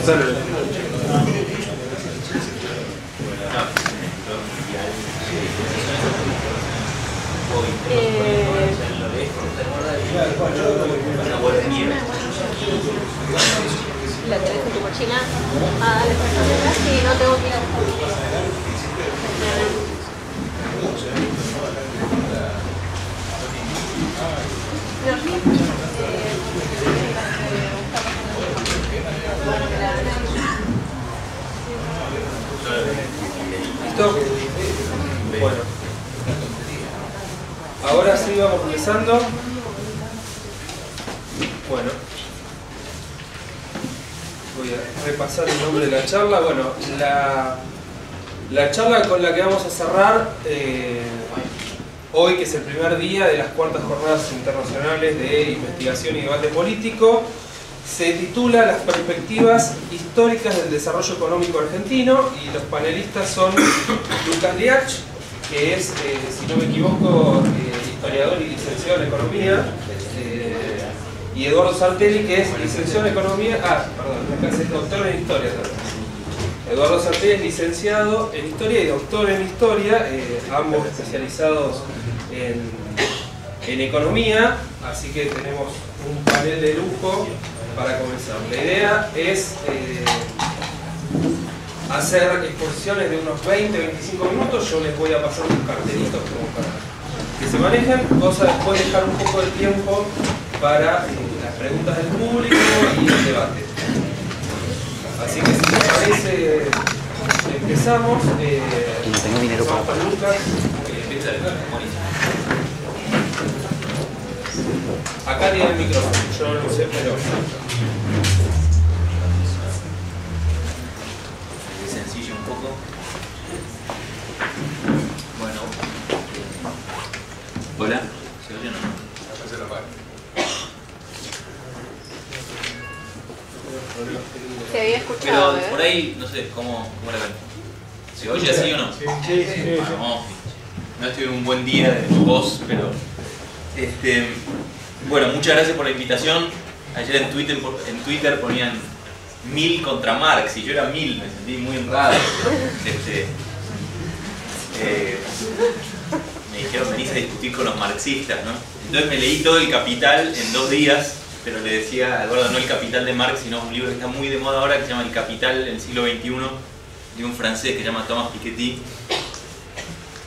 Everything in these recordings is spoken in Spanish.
Dale. La tenés en tu mochila. Ah, dale, sí, no tengo que ir. ¿Listo? Bueno. Ahora sí vamos empezando. Bueno. Voy a repasar el nombre de la charla. Bueno, la charla con la que vamos a cerrar hoy, que es el primer día de las cuartas jornadas internacionales de investigación y debate político, se titula Las perspectivas históricas del desarrollo económico argentino, y los panelistas son Lucas Liach, que es, si no me equivoco, historiador y licenciado en economía, y Eduardo Sartelli, que es licenciado en economía, acá es doctor en historia también. Eduardo Sartelli es licenciado en historia y doctor en historia, ambos especializados en economía, así que tenemos un panel de lujo para comenzar. La idea es hacer exposiciones de unos 20-25 minutos. Yo les voy a pasar unos cartelitos como para que se manejen, cosa después dejar un poco de tiempo para las preguntas del público y el debate. Así que si les parece, empezamos. Empezamos con Lucas. Acá tiene el micrófono, yo no lo sé, pero... Es sencillo un poco. Bueno. Hola. ¿Se oye o no? Se había escuchado. Pero por ahí, no sé, ¿cómo la ven? ¿Se oye así o no? Sí. Vamos. No estoy en un buen día de voz, pero... Bueno, muchas gracias por la invitación. Ayer en Twitter ponían 1000 contra Marx y yo era 1000, me sentí muy honrado. Me dijeron venís a discutir con los marxistas, ¿no? Entonces me leí todo El Capital en 2 días, pero le decía a Eduardo, no El Capital de Marx, sino un libro que está muy de moda ahora que se llama El Capital del siglo XXI, de un francés que se llama Thomas Piketty,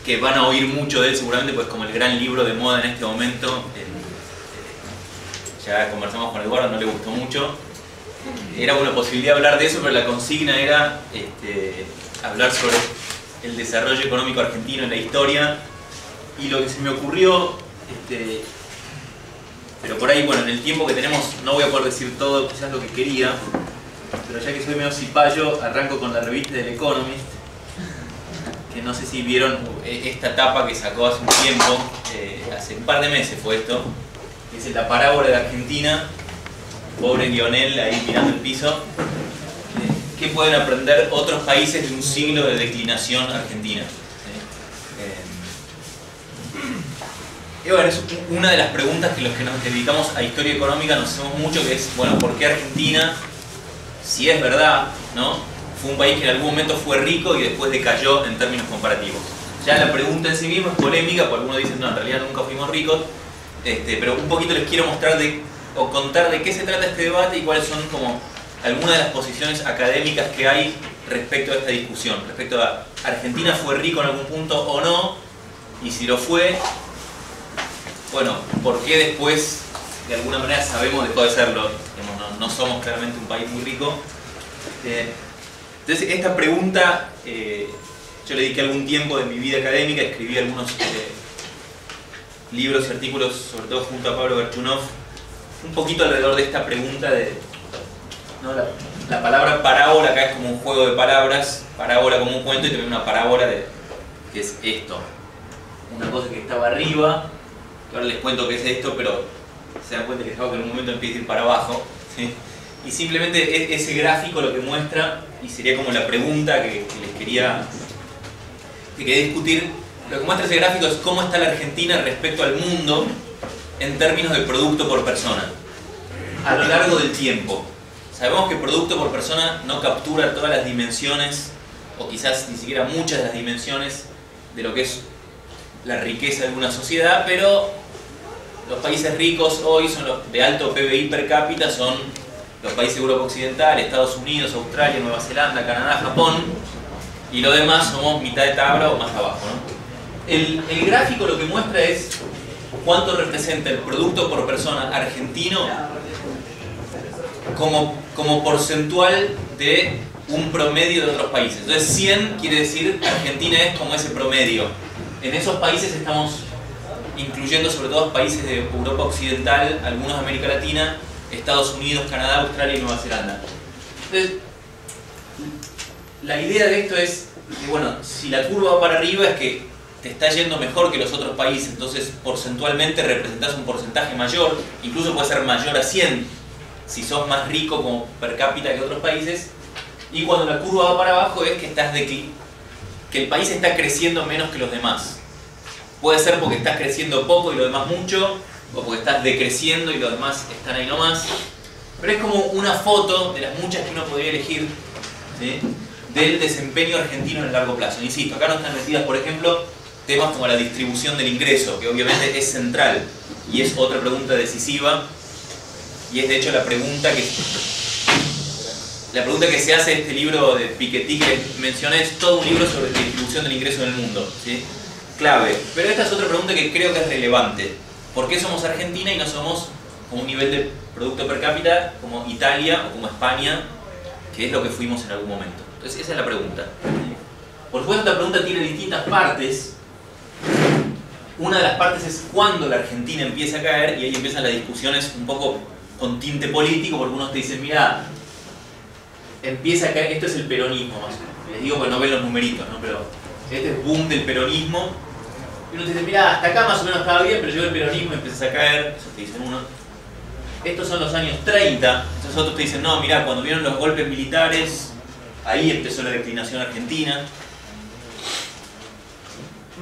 que van a oír mucho de él seguramente, pues como el gran libro de moda en este momento. Ya conversamos con Eduardo, no le gustó mucho. Era una posibilidad de hablar de eso, pero la consigna era hablar sobre el desarrollo económico argentino en la historia. Y lo que se me ocurrió, pero por ahí, bueno, en el tiempo que tenemos no voy a poder decir todo quizás lo que quería, pero ya que soy medio cipayo, arranco con la revista del Economist, que no sé si vieron esta tapa que sacó hace un tiempo, hace un par de meses fue esto, que es la parábola de Argentina, pobre Lionel ahí mirando el piso. ¿Qué pueden aprender otros países de un siglo de declinación argentina? Y bueno, es una de las preguntas que los que nos dedicamos a historia económica nos hacemos mucho, que es, bueno, ¿por qué Argentina, si es verdad, ¿no?, fue un país que en algún momento fue rico y después decayó en términos comparativos? Ya la pregunta en sí misma es polémica, porque algunos dicen, no, en realidad nunca fuimos ricos, pero un poquito les quiero mostrar o contar de qué se trata este debate y cuáles son como algunas de las posiciones académicas que hay respecto a esta discusión, respecto a Argentina fue rico en algún punto o no, y si lo fue, bueno, ¿por qué después de alguna manera sabemos dejó de serlo? No somos claramente un país muy rico. Entonces esta pregunta, yo le dediqué algún tiempo de mi vida académica, escribí algunos libros y artículos, sobre todo junto a Pablo Garchunov, un poquito alrededor de esta pregunta de, ¿no?, la palabra parábola acá es como un juego de palabras, parábola como un cuento, y también una parábola que es esto, una cosa que estaba arriba, que ahora les cuento qué es esto, pero se dan cuenta que es algo que en un momento empieza a ir para abajo, ¿sí? Y simplemente ese gráfico lo que muestra, y sería como la pregunta que les quería discutir, lo que muestra ese gráfico es cómo está la Argentina respecto al mundo en términos de producto por persona a lo largo del tiempo, Sabemos que producto por persona no captura todas las dimensiones, o quizás ni siquiera muchas de las dimensiones de lo que es la riqueza de una sociedad, pero los países ricos hoy son los de alto PBI per cápita, son los países de Europa Occidental, Estados Unidos, Australia, Nueva Zelanda, Canadá, Japón, y lo demás somos mitad de tabla o más abajo, ¿no? El gráfico lo que muestra es cuánto representa el producto por persona argentino como porcentual de un promedio de otros países. Entonces 100 quiere decir que Argentina es como ese promedio. En esos países estamos incluyendo sobre todo países de Europa Occidental, algunos de América Latina, Estados Unidos, Canadá, Australia y Nueva Zelanda. Entonces, la idea de esto es que, bueno, si la curva va para arriba es que te está yendo mejor que los otros países, entonces porcentualmente representas un porcentaje mayor, incluso puede ser mayor a 100 si sos más rico como per cápita que otros países. Y cuando la curva va para abajo es que que el país está creciendo menos que los demás. Puede ser porque estás creciendo poco y los demás mucho, o porque estás decreciendo y los demás están ahí nomás. Pero es como una foto de las muchas que uno podría elegir, ¿sí?, del desempeño argentino en el largo plazo. Insisto, acá no están metidas, por ejemplo, temas como la distribución del ingreso, que obviamente es central y es otra pregunta decisiva, y es de hecho la pregunta que se hace en este libro de Piketty que mencioné. Es todo un libro sobre la distribución del ingreso en el mundo, ¿sí?, clave. Pero esta es otra pregunta que creo que es relevante. ¿Por qué somos Argentina y no somos con un nivel de producto per cápita como Italia o como España, que es lo que fuimos en algún momento? Entonces esa es la pregunta. Por supuesto, esta pregunta tiene distintas partes. Una de las partes es cuándo la Argentina empieza a caer, y ahí empiezan las discusiones un poco con tinte político, porque unos te dicen, mira, empieza a caer, esto es el peronismo más o menos. Les digo porque no ven los numeritos, ¿no? Pero este es boom del peronismo. Y uno te dice, mira, hasta acá más o menos estaba bien, pero llegó el peronismo y empieza a caer. Eso te dicen uno. Estos son los años 30. Entonces otros te dicen, no, mira, cuando vieron los golpes militares, ahí empezó la declinación argentina.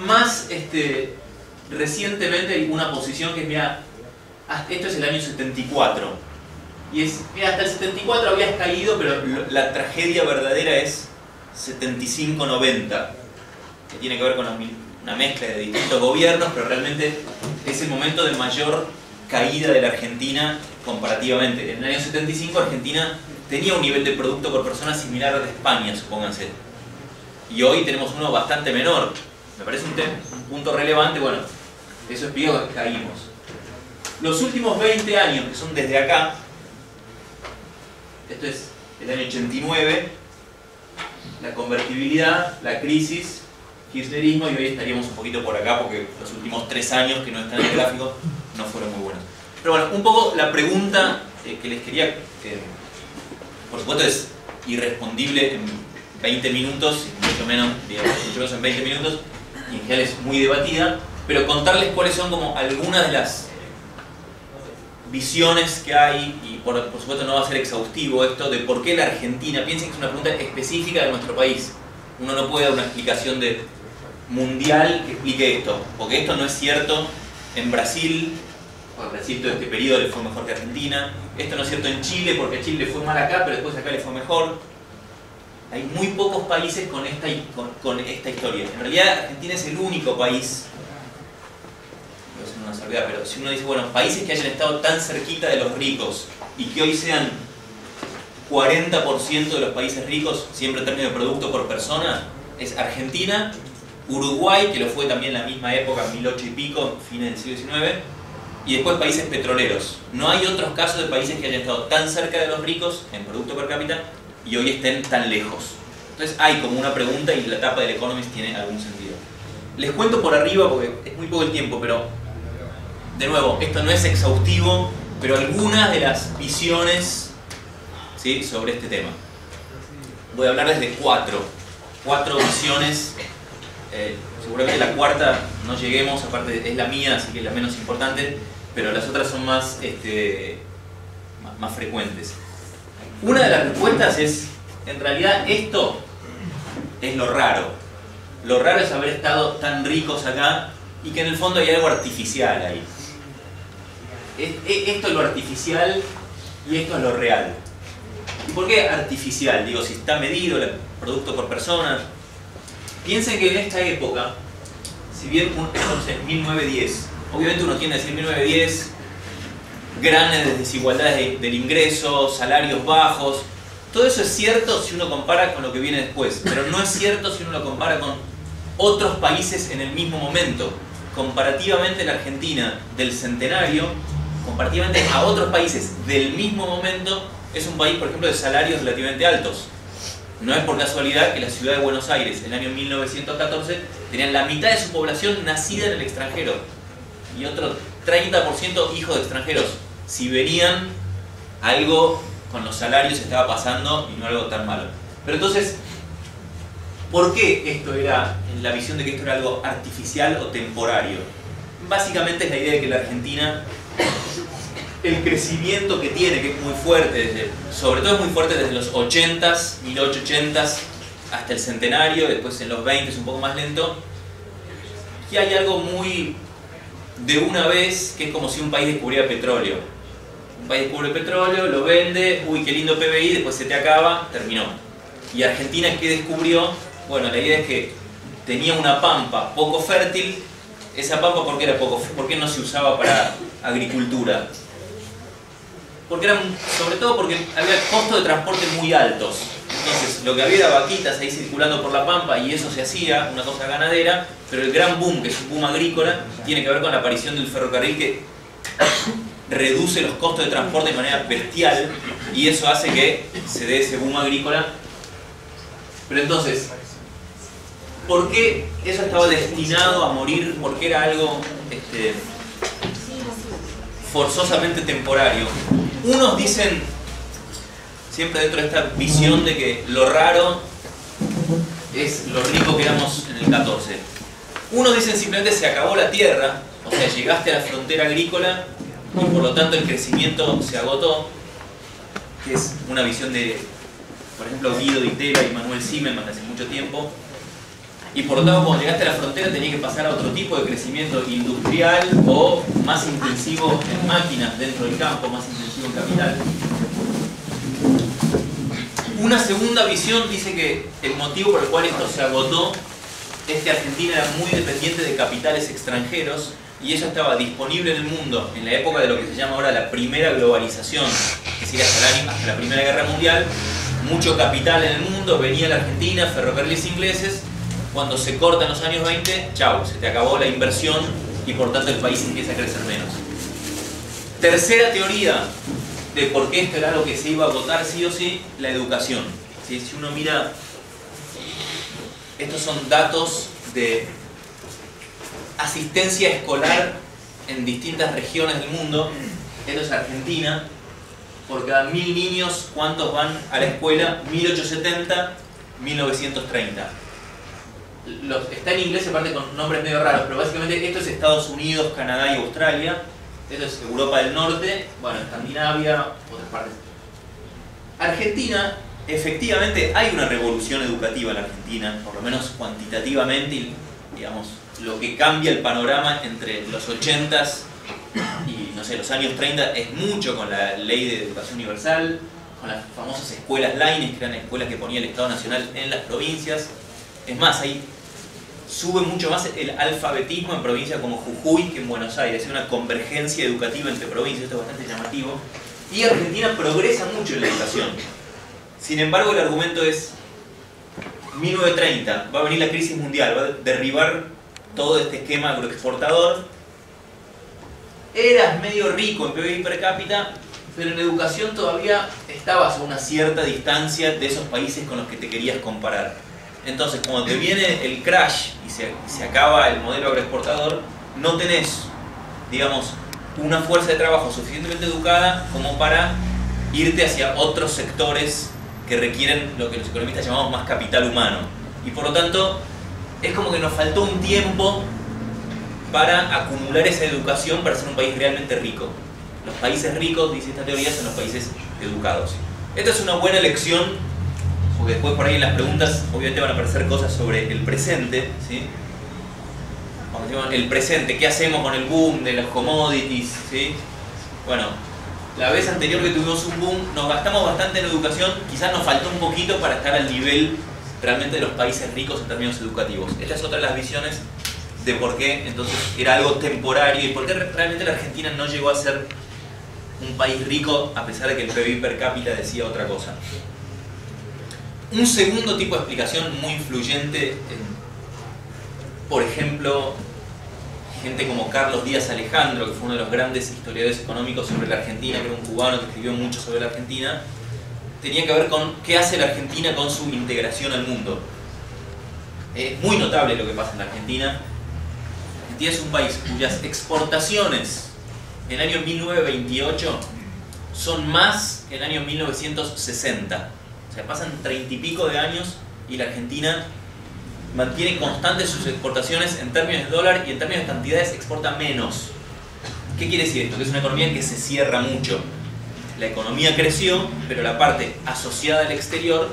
Más recientemente hay una posición que es, mira, esto es el año 74. Y es, mira, hasta el 74 habías caído, pero la tragedia verdadera es 75-90. Que tiene que ver con una mezcla de distintos gobiernos, pero realmente es el momento de mayor caída de la Argentina comparativamente. En el año 75 Argentina tenía un nivel de producto por persona similar al de España, supónganse. Y hoy tenemos uno bastante menor. Me parece un punto relevante. Bueno, eso explica que caímos. Los últimos 20 años, que son desde acá, esto es el año 89, la convertibilidad, la crisis, kirchnerismo, y hoy estaríamos un poquito por acá porque los últimos 3 años que no están en el gráfico no fueron muy buenos. Pero bueno, un poco la pregunta que les quería, por supuesto es irrespondible en 20 minutos, mucho menos en 20 minutos, y en general es muy debatida, pero contarles cuáles son como algunas de las visiones que hay, y por supuesto no va a ser exhaustivo esto, de por qué la Argentina. Piensen que es una pregunta específica de nuestro país. Uno no puede dar una explicación mundial que explique esto, porque esto no es cierto en Brasil, porque Brasil todo este periodo le fue mejor que Argentina. Esto no es cierto en Chile, porque a Chile le fue mal acá, pero después acá le fue mejor. Hay muy pocos países con esta historia. En realidad Argentina es el único país, no es una salvedad, pero si uno dice, bueno, países que hayan estado tan cerquita de los ricos y que hoy sean 40% de los países ricos, siempre en términos de producto por persona, es Argentina, Uruguay, que lo fue también en la misma época, 1800 y pico, fines del siglo XIX, y después países petroleros. No hay otros casos de países que hayan estado tan cerca de los ricos en producto per cápita y hoy estén tan lejos. Entonces hay como una pregunta, y la tapa del Economist tiene algún sentido. Les cuento por arriba porque es muy poco el tiempo, pero de nuevo, esto no es exhaustivo, pero algunas de las visiones, ¿sí?, sobre este tema. Voy a hablarles de cuatro visiones. Seguramente la cuarta no lleguemos, aparte es la mía, así que es la menos importante, pero las otras son más frecuentes. Una de las respuestas es, en realidad esto es lo raro. Lo raro es haber estado tan ricos acá y que en el fondo hay algo artificial ahí. Esto es lo artificial y esto es lo real. por qué artificial? Digo, si está medido el producto por persona. Piensen que en esta época, si bien entonces 1910, obviamente uno tiende a decir 1910, grandes desigualdades del ingreso, salarios bajos, todo eso es cierto si uno compara con lo que viene después, pero no es cierto si uno lo compara con otros países en el mismo momento. Comparativamente la Argentina del centenario, comparativamente a otros países del mismo momento, es un país, por ejemplo, de salarios relativamente altos. No es por casualidad que la ciudad de Buenos Aires, en el año 1914, tenían la mitad de su población nacida en el extranjero y otro 30% hijos de extranjeros. Si venían, algo con los salarios estaba pasando y no algo tan malo. Pero entonces, ¿por qué esto era, la visión de que esto era algo artificial o temporario? Básicamente es la idea de que la Argentina, el crecimiento que tiene, que es muy fuerte, sobre todo es muy fuerte desde los 80s, 1880s, hasta el centenario, después en los 20 es un poco más lento, y hay algo muy de una vez, que es como si un país descubriera petróleo. Un país descubre petróleo, lo vende, uy, qué lindo PBI, después se te acaba, terminó. Y Argentina, ¿qué descubrió? Bueno, la idea es que tenía una pampa poco fértil. Esa pampa, ¿por qué era poco fértil? ¿Por qué no se usaba para agricultura? Porque eran, sobre todo porque había costos de transporte muy altos. Entonces, lo que había era vaquitas ahí circulando por la pampa y eso se hacía, una cosa ganadera, pero el gran boom, que es un boom agrícola, tiene que ver con la aparición del ferrocarril, que reduce los costos de transporte de manera bestial y eso hace que se dé ese boom agrícola. Pero entonces, ¿por qué eso estaba destinado a morir? ¿Por qué era algo forzosamente temporario? Unos dicen, siempre dentro de esta visión de que lo raro es lo rico que éramos en el 14. Unos dicen simplemente se acabó la tierra, o sea, llegaste a la frontera agrícola y por lo tanto el crecimiento se agotó, que es una visión de, por ejemplo, Guido Di Tella y Manuel Zimmermann hace mucho tiempo. Y por lo tanto, cuando llegaste a la frontera tenías que pasar a otro tipo de crecimiento industrial o más intensivo en máquinas dentro del campo, más intensivo en capital. Una segunda visión dice que el motivo por el cual esto se agotó es que Argentina era muy dependiente de capitales extranjeros y eso estaba disponible en el mundo en la época de lo que se llama ahora la primera globalización, que sigue hasta la Primera Guerra Mundial. Mucho capital en el mundo venía a la Argentina, ferrocarriles ingleses. Cuando se cortan los años 20, chau, se te acabó la inversión y por tanto el país empieza a crecer menos. Tercera teoría de por qué esto era algo que se iba a agotar sí o sí, la educación. ¿Sí? Si uno mira, estos son datos de asistencia escolar en distintas regiones del mundo. Esto es Argentina. Por cada 1000 niños, ¿cuántos van a la escuela? 1870, 1930. Está en inglés, aparte con nombres medio raros, pero básicamente esto es Estados Unidos, Canadá y Australia. Esto es Europa del Norte, bueno, Escandinavia, otras partes. Argentina, efectivamente hay una revolución educativa en la Argentina, por lo menos cuantitativamente, y digamos, lo que cambia el panorama entre los 80s y, no sé, los años 30 es mucho con la ley de educación universal, con las famosas escuelas Laines, que eran escuelas que ponía el Estado Nacional en las provincias. Es más, ahí sube mucho más el alfabetismo en provincias como Jujuy que en Buenos Aires. Hay una convergencia educativa entre provincias, esto es bastante llamativo. Y Argentina progresa mucho en la educación. Sin embargo, el argumento es 1930, va a venir la crisis mundial, va a derribar todo este esquema agroexportador. Eras medio rico en PBI per cápita, pero en educación todavía estabas a una cierta distancia de esos países con los que te querías comparar. Entonces, cuando te viene el crash y se acaba el modelo agroexportador, no tenés, digamos, una fuerza de trabajo suficientemente educada como para irte hacia otros sectores que requieren lo que los economistas llamamos más capital humano. Y por lo tanto, es como que nos faltó un tiempo para acumular esa educación para ser un país realmente rico. Los países ricos, dice esta teoría, son los países educados. Esta es una buena lección, porque después por ahí en las preguntas obviamente van a aparecer cosas sobre el presente, ¿sí? Cuando decimos el presente, ¿qué hacemos con el boom de las commodities? ¿Sí? Bueno, la vez anterior que tuvimos un boom, nos gastamos bastante en educación, quizás nos faltó un poquito para estar al nivel realmente de los países ricos en términos educativos. Esta es otra de las visiones de por qué entonces era algo temporario y por qué realmente la Argentina no llegó a ser un país rico a pesar de que el PBI per cápita decía otra cosa. Un segundo tipo de explicación muy influyente, por ejemplo, gente como Carlos Díaz Alejandro, que fue uno de los grandes historiadores económicos sobre la Argentina, que era un cubano que escribió mucho sobre la Argentina, tenía que ver con qué hace la Argentina con su integración al mundo. Es muy notable lo que pasa en la Argentina. Argentina es un país cuyas exportaciones en el año 1928 son más que en el año 1960. O sea, pasan 30 y pico de años y la Argentina mantiene constantes sus exportaciones en términos de dólar y en términos de cantidades exporta menos. ¿Qué quiere decir esto? Que es una economía que se cierra mucho. La economía creció, pero la parte asociada al exterior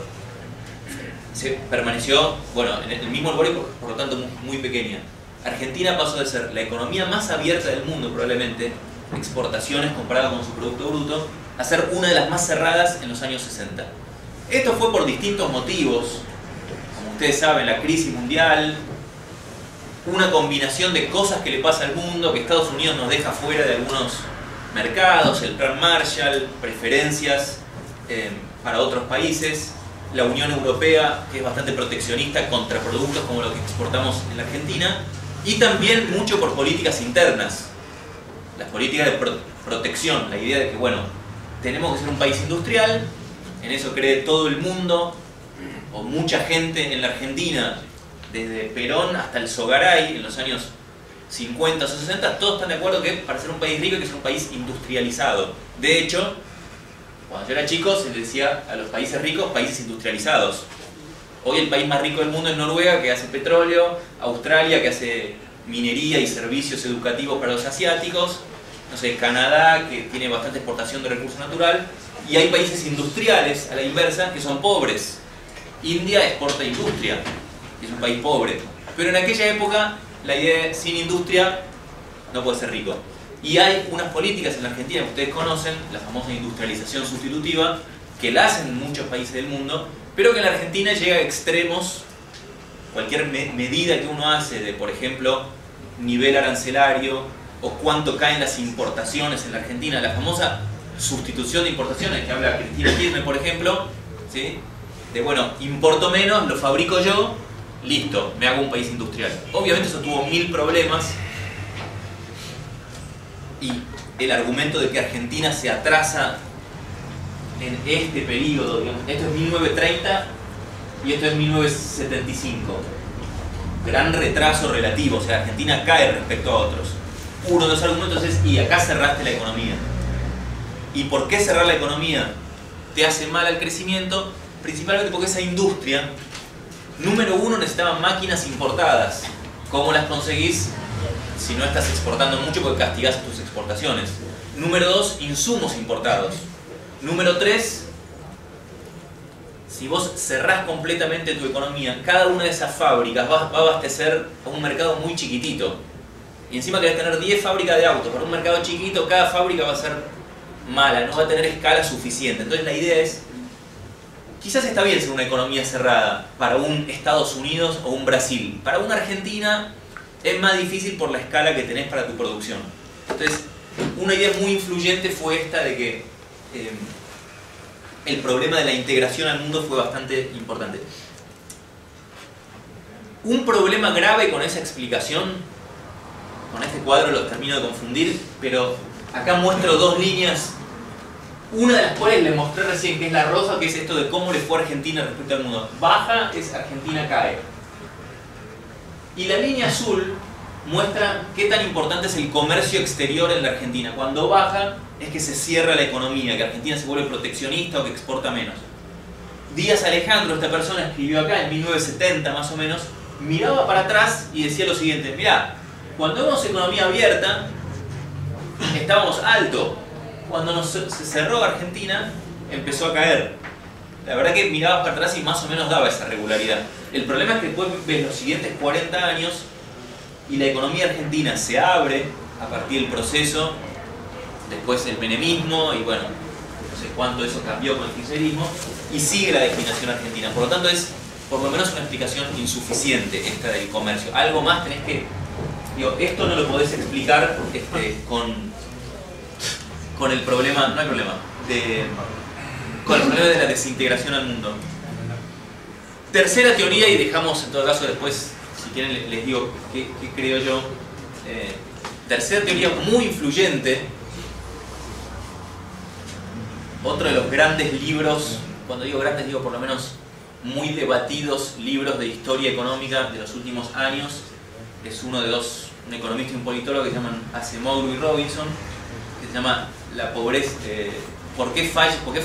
se permaneció, bueno, en el mismo lugar y por lo tanto muy pequeña. Argentina pasó de ser la economía más abierta del mundo, probablemente, exportaciones comparado con su Producto Bruto, a ser una de las más cerradas en los años 60. Esto fue por distintos motivos. Como ustedes saben, la crisis mundial, una combinación de cosas que le pasa al mundo, que Estados Unidos nos deja fuera de algunos mercados, el Plan Marshall, preferencias para otros países, la Unión Europea, que es bastante proteccionista contra productos como los que exportamos en la Argentina, y también mucho por políticas internas, las políticas de protección, la idea de que, bueno, tenemos que ser un país industrial, en eso cree todo el mundo, o mucha gente en la Argentina, desde Perón hasta el Sogaray, en los años 50 o 60, todos están de acuerdo que para ser un país rico hay que ser un país industrializado. De hecho, cuando yo era chico se les decía a los países ricos países industrializados. Hoy el país más rico del mundo es Noruega, que hace petróleo, Australia, que hace minería y servicios educativos para los asiáticos, no sé, Canadá, que tiene bastante exportación de recursos naturales, y hay países industriales, a la inversa, que son pobres. India exporta industria, que es un país pobre. Pero en aquella época la idea de sin industria no puede ser rico. Y hay unas políticas en la Argentina que ustedes conocen, la famosa industrialización sustitutiva, que la hacen en muchos países del mundo, pero que en la Argentina llega a extremos. Cualquier medida que uno hace de, por ejemplo, nivel arancelario o cuánto caen las importaciones en la Argentina, la famosa sustitución de importaciones que habla Cristina Kirchner, por ejemplo, ¿sí? De bueno, importo menos, lo fabrico yo, listo, me hago un país industrial. Obviamente eso tuvo 1000 problemas y el argumento de que Argentina se atrasa en este periodo, digamos, esto es 1930 y esto es 1975. Gran retraso relativo, o sea, Argentina cae respecto a otros. Uno de los argumentos es, y acá cerraste la economía. ¿Y por qué cerrar la economía te hace mal al crecimiento? Principalmente porque esa industria, número uno, necesitaba máquinas importadas. ¿Cómo las conseguís si no estás exportando mucho porque castigás tus exportaciones? Número dos, insumos importados. Número tres, si vos cerrás completamente tu economía, cada una de esas fábricas va a abastecer a un mercado muy chiquitito. Y encima querés tener 10 fábricas de autos. Para un mercado chiquito, cada fábrica va a ser mala, no va a tener escala suficiente. Entonces la idea es, quizás está bien ser una economía cerrada para un Estados Unidos o un Brasil. Para una Argentina es más difícil por la escala que tenés para tu producción. Entonces, una idea muy influyente fue esta de que el problema de la integración al mundo fue bastante importante. Un problema grave con esa explicación, con este cuadro los termino de confundir, pero acá muestro dos líneas, una de las cuales les mostré recién, que es la roja, que es esto de cómo le fue a Argentina respecto al mundo. Baja es Argentina cae. Y la línea azul muestra qué tan importante es el comercio exterior en la Argentina. Cuando baja es que se cierra la economía, que Argentina se vuelve proteccionista o que exporta menos. Díaz Alejandro, esta persona, escribió acá en 1970 más o menos, miraba para atrás y decía lo siguiente: mirá, cuando vemos economía abierta estábamos alto, cuando se cerró Argentina empezó a caer. La verdad que mirabas para atrás y más o menos daba esa regularidad. El problema es que después ves los siguientes 40 años y la economía argentina se abre a partir del proceso después el menemismo, y bueno, no sé cuánto eso cambió con el kirchnerismo, y sigue la declinación argentina. Por lo tanto es, por lo menos, una explicación insuficiente esta del comercio. Algo más tenés que... Digo, esto no lo podés explicar con el problema, no hay problema, con el problema de la desintegración al mundo. Tercera teoría, y dejamos en todo caso después, si quieren les digo qué creo yo. Tercera teoría muy influyente, otro de los grandes libros, cuando digo grandes digo por lo menos muy debatidos libros de historia económica de los últimos años, es uno de dos, un economista y un politólogo que se llaman Acemoglu y Robinson, que se llama La pobreza, ¿por qué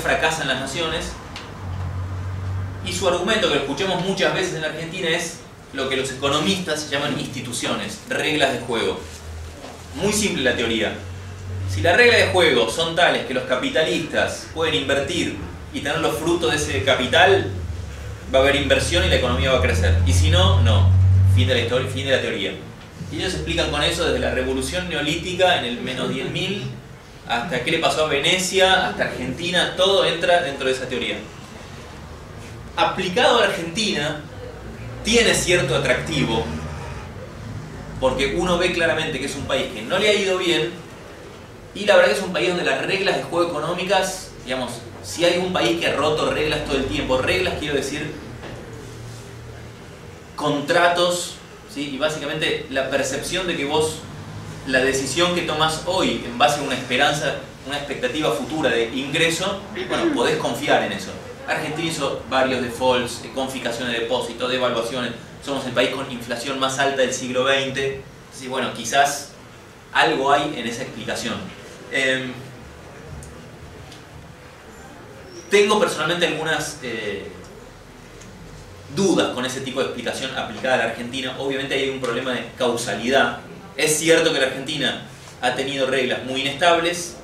fracasan las naciones? Y su argumento, que lo escuchamos muchas veces en la Argentina, es lo que los economistas llaman instituciones, reglas de juego. Muy simple la teoría. Si las reglas de juego son tales que los capitalistas pueden invertir y tener los frutos de ese capital, va a haber inversión y la economía va a crecer. Y si no, no. Fin de la historia, fin de la teoría. Y ellos explican con eso desde la revolución neolítica en el menos 10.000 hasta qué le pasó a Venecia, hasta Argentina, todo entra dentro de esa teoría. Aplicado a Argentina, tiene cierto atractivo, porque uno ve claramente que es un país que no le ha ido bien, y la verdad que es un país donde las reglas de juego económicas, digamos, si hay un país que ha roto reglas todo el tiempo, reglas quiero decir contratos, ¿sí? Y básicamente la percepción de que vos, la decisión que tomas hoy en base a una esperanza, una expectativa futura de ingreso, bueno, podés confiar en eso. Argentina hizo varios defaults, confiscación de depósitos, devaluaciones. Somos el país con inflación más alta del siglo XX. Así, bueno, quizás algo hay en esa explicación. Tengo personalmente algunas dudas con ese tipo de explicación aplicada a la Argentina. Obviamente hay un problema de causalidad. Es cierto que la Argentina ha tenido reglas muy inestables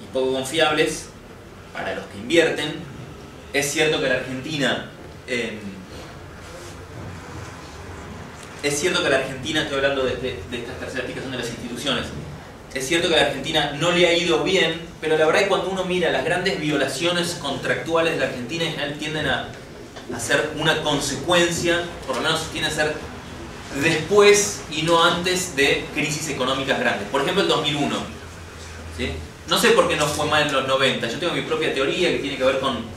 y poco confiables para los que invierten. Es cierto que la Argentina, estoy hablando de esta tercera explicación de las instituciones, es cierto que a la Argentina no le ha ido bien, pero la verdad es que cuando uno mira las grandes violaciones contractuales de la Argentina, en general tienden a ser una consecuencia, por lo menos tienden a ser después y no antes de crisis económicas grandes. Por ejemplo, el 2001. ¿Sí? No sé por qué no fue mal en los 90. Yo tengo mi propia teoría que tiene que ver con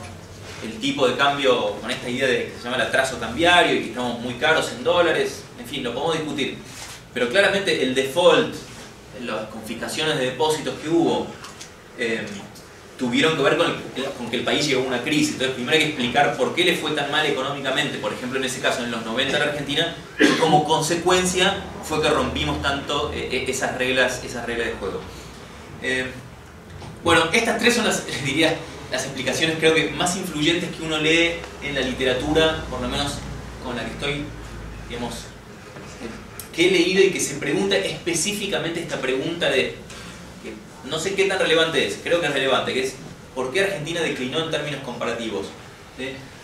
el tipo de cambio, con esta idea de que se llama el atraso cambiario y que estamos muy caros en dólares. En fin, lo podemos discutir. Pero claramente el default, las confiscaciones de depósitos que hubo, tuvieron que ver con que el país llegó a una crisis. Entonces primero hay que explicar por qué le fue tan mal económicamente, por ejemplo en ese caso en los 90 en la Argentina, y como consecuencia fue que rompimos tanto esas reglas de juego. Bueno, estas tres son las explicaciones creo que más influyentes que uno lee en la literatura, por lo menos con la que estoy, digamos, que he leído y que se pregunta específicamente esta pregunta de, que no sé qué tan relevante es, creo que es relevante, que es ¿por qué Argentina declinó en términos comparativos?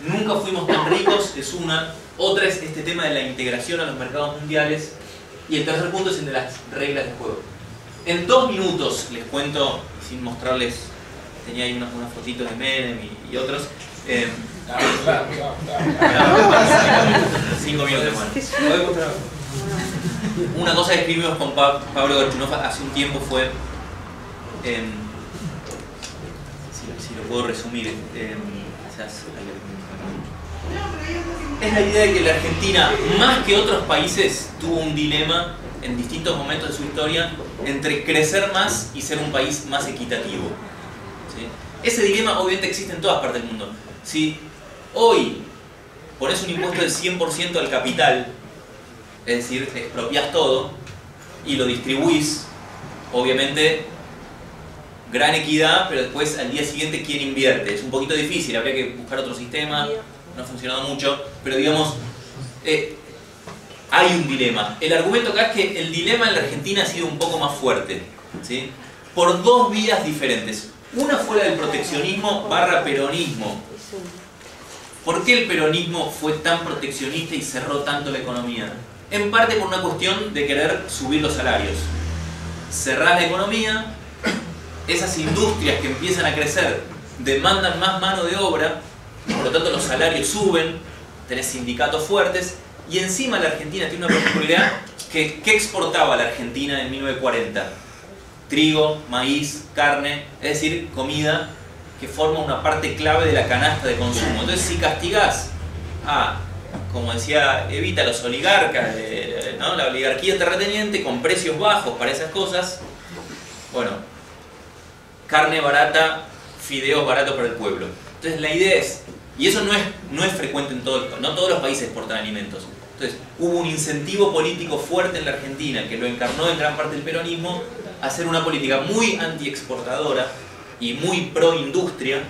Nunca fuimos tan ricos, es una. Otra es este tema de la integración a los mercados mundiales, y el tercer punto es el de las reglas de juego. En 2 minutos les cuento, sin mostrarles, tenía ahí unas fotitos de Menem y otros. 5 minutos, bueno. Una cosa que escribimos con Pablo Gorchunov hace un tiempo fue, si lo puedo resumir, es la idea de que la Argentina, más que otros países, tuvo un dilema en distintos momentos de su historia entre crecer más y ser un país más equitativo. ¿Sí? Ese dilema obviamente existe en todas partes del mundo. Si hoy pones un impuesto del 100% al capital, es decir, expropias todo y lo distribuís, obviamente gran equidad, pero después al día siguiente ¿quién invierte? Es un poquito difícil, habría que buscar otro sistema, no ha funcionado mucho, pero digamos, hay un dilema. El argumento acá es que el dilema en la Argentina ha sido un poco más fuerte, ¿sí? Por 2 vías diferentes. Una fue la del proteccionismo / peronismo. ¿Por qué el peronismo fue tan proteccionista y cerró tanto la economía? En parte por una cuestión de querer subir los salarios. Cerrás la economía, esas industrias que empiezan a crecer demandan más mano de obra, por lo tanto los salarios suben, tenés sindicatos fuertes, y encima la Argentina tiene una particularidad que ¿qué exportaba la Argentina en 1940? Trigo, maíz, carne, es decir, comida que forma una parte clave de la canasta de consumo. Entonces, si castigás a, como decía Evita, los oligarcas, ¿no? La oligarquía terrateniente con precios bajos para esas cosas, bueno, carne barata, fideos baratos para el pueblo. Entonces, la idea es, y eso no es frecuente en no todos los países exportan alimentos. Entonces, hubo un incentivo político fuerte en la Argentina, que lo encarnó en gran parte el peronismo, a hacer una política muy antiexportadora y muy pro-industria,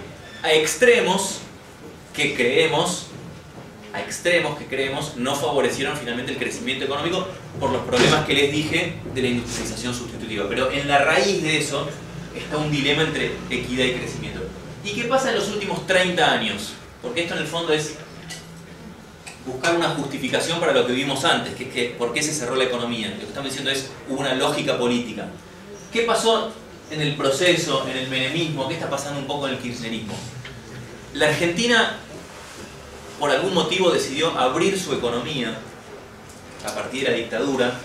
a extremos que creemos no favorecieron finalmente el crecimiento económico por los problemas que les dije de la industrialización sustitutiva. Pero en la raíz de eso está un dilema entre equidad y crecimiento. ¿Y qué pasa en los últimos 30 años? Porque esto en el fondo es buscar una justificación para lo que vimos antes, que es que por qué se cerró la economía. Lo que estamos diciendo es, hubo una lógica política. ¿Qué pasó en el proceso, en el menemismo? ¿Qué está pasando un poco en el kirchnerismo? La Argentina, por algún motivo, decidió abrir su economía a partir de la dictadura.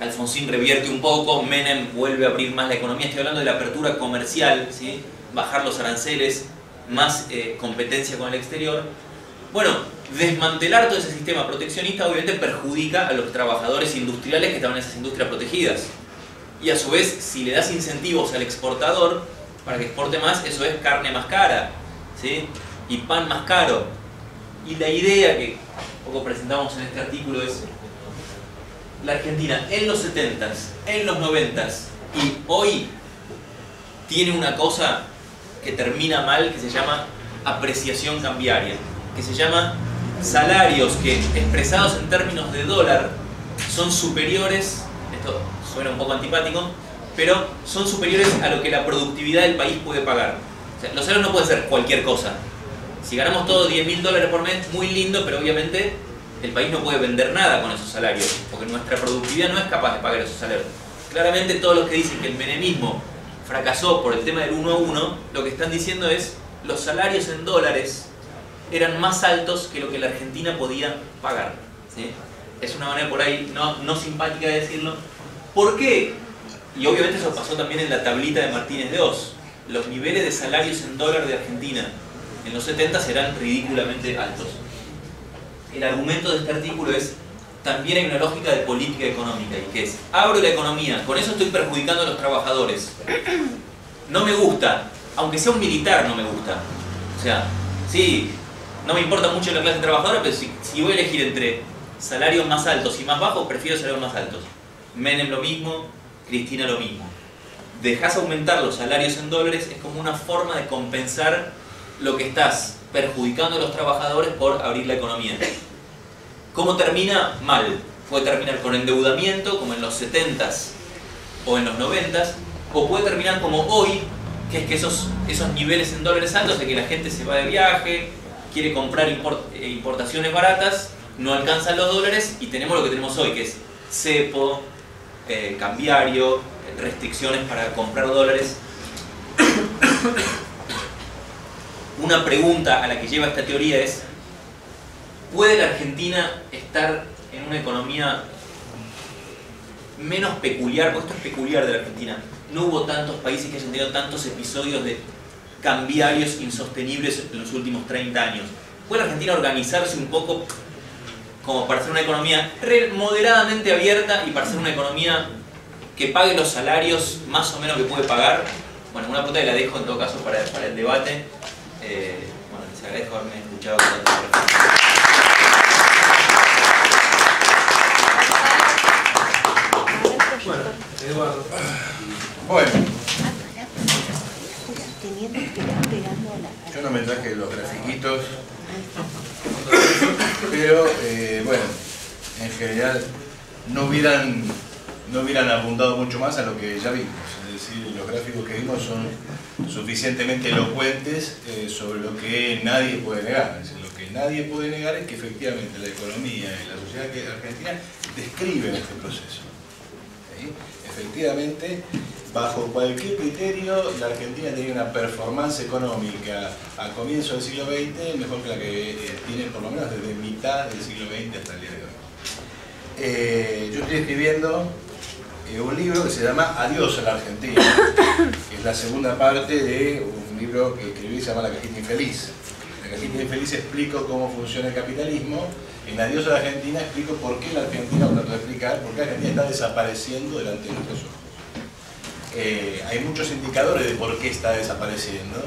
Alfonsín revierte un poco, Menem vuelve a abrir más la economía. Estoy hablando de la apertura comercial, ¿sí? Bajar los aranceles, más competencia con el exterior. Bueno, desmantelar todo ese sistema proteccionista obviamente perjudica a los trabajadores industriales que estaban en esas industrias protegidas. Y a su vez, si le das incentivos al exportador para que exporte más, eso es carne más cara, ¿sí? Y pan más caro. Y la idea que un poco presentamos en este artículo es: la Argentina en los 70s, en los 90s y hoy tiene una cosa que termina mal, que se llama apreciación cambiaria, que se llama salarios que, expresados en términos de dólar, son superiores, esto suena un poco antipático, pero son superiores a lo que la productividad del país puede pagar. O sea, los salarios no pueden ser cualquier cosa. Si ganamos todos $10.000 por mes, muy lindo, pero obviamente el país no puede vender nada con esos salarios, porque nuestra productividad no es capaz de pagar esos salarios. Claramente todos los que dicen que el menemismo fracasó por el tema del 1 a 1, lo que están diciendo es: los salarios en dólares eran más altos que lo que la Argentina podía pagar, ¿sí? Es una manera por ahí no simpática de decirlo. ¿Por qué? Y obviamente eso pasó también en la tablita de Martínez de Oz. Los niveles de salarios en dólar de Argentina en los 70 serán ridículamente altos. El argumento de este artículo es: también hay una lógica de política económica, y que es: abro la economía, con eso estoy perjudicando a los trabajadores. No me gusta, aunque sea un militar no me gusta. O sea, sí, no me importa mucho la clase trabajadora, pero si voy a elegir entre salarios más altos y más bajos, prefiero salarios más altos. Menem lo mismo, Cristina lo mismo. Dejás aumentar los salarios en dólares, es como una forma de compensar lo que estás perjudicando a los trabajadores por abrir la economía. ¿Cómo termina? Mal. Puede terminar con endeudamiento, como en los 70s o en los 90s, o puede terminar como hoy, que es que esos niveles en dólares altos de que la gente se va de viaje, quiere comprar importaciones baratas, no alcanzan los dólares y tenemos lo que tenemos hoy, que es cepo, cambiario, restricciones para comprar dólares. Una pregunta a la que lleva esta teoría es: ¿puede la Argentina estar en una economía menos peculiar? Porque esto es peculiar de la Argentina. No hubo tantos países que hayan tenido tantos episodios de cambiarios insostenibles en los últimos 30 años. ¿Puede la Argentina organizarse un poco como para ser una economía moderadamente abierta y para ser una economía que pague los salarios más o menos que puede pagar? Bueno, una pregunta que la dejo en todo caso para el debate. Bueno, les agradezco haberme escuchado. Bueno, Eduardo. Bueno, yo no me traje los grafiquitos, pero bueno, en general no hubieran abundado mucho más a lo que ya vimos. Es decir, los gráficos que vimos son suficientemente elocuentes sobre lo que nadie puede negar. Es decir, lo que nadie puede negar es que efectivamente la economía y la sociedad argentina describen este proceso. ¿Sí? Efectivamente bajo cualquier criterio, la Argentina tenía una performance económica a comienzos del siglo XX mejor que la que tiene por lo menos desde mitad del siglo XX hasta el día de hoy. Yo estoy escribiendo un libro que se llama Adiós a la Argentina, que es la segunda parte de un libro que escribí que se llama La Cajita Infeliz. La Cajita Infeliz explico cómo funciona el capitalismo. En Adiós a la Argentina explico por qué la Argentina, trato de explicar, por qué la Argentina está desapareciendo delante de nuestros ojos. Hay muchos indicadores de por qué está desapareciendo.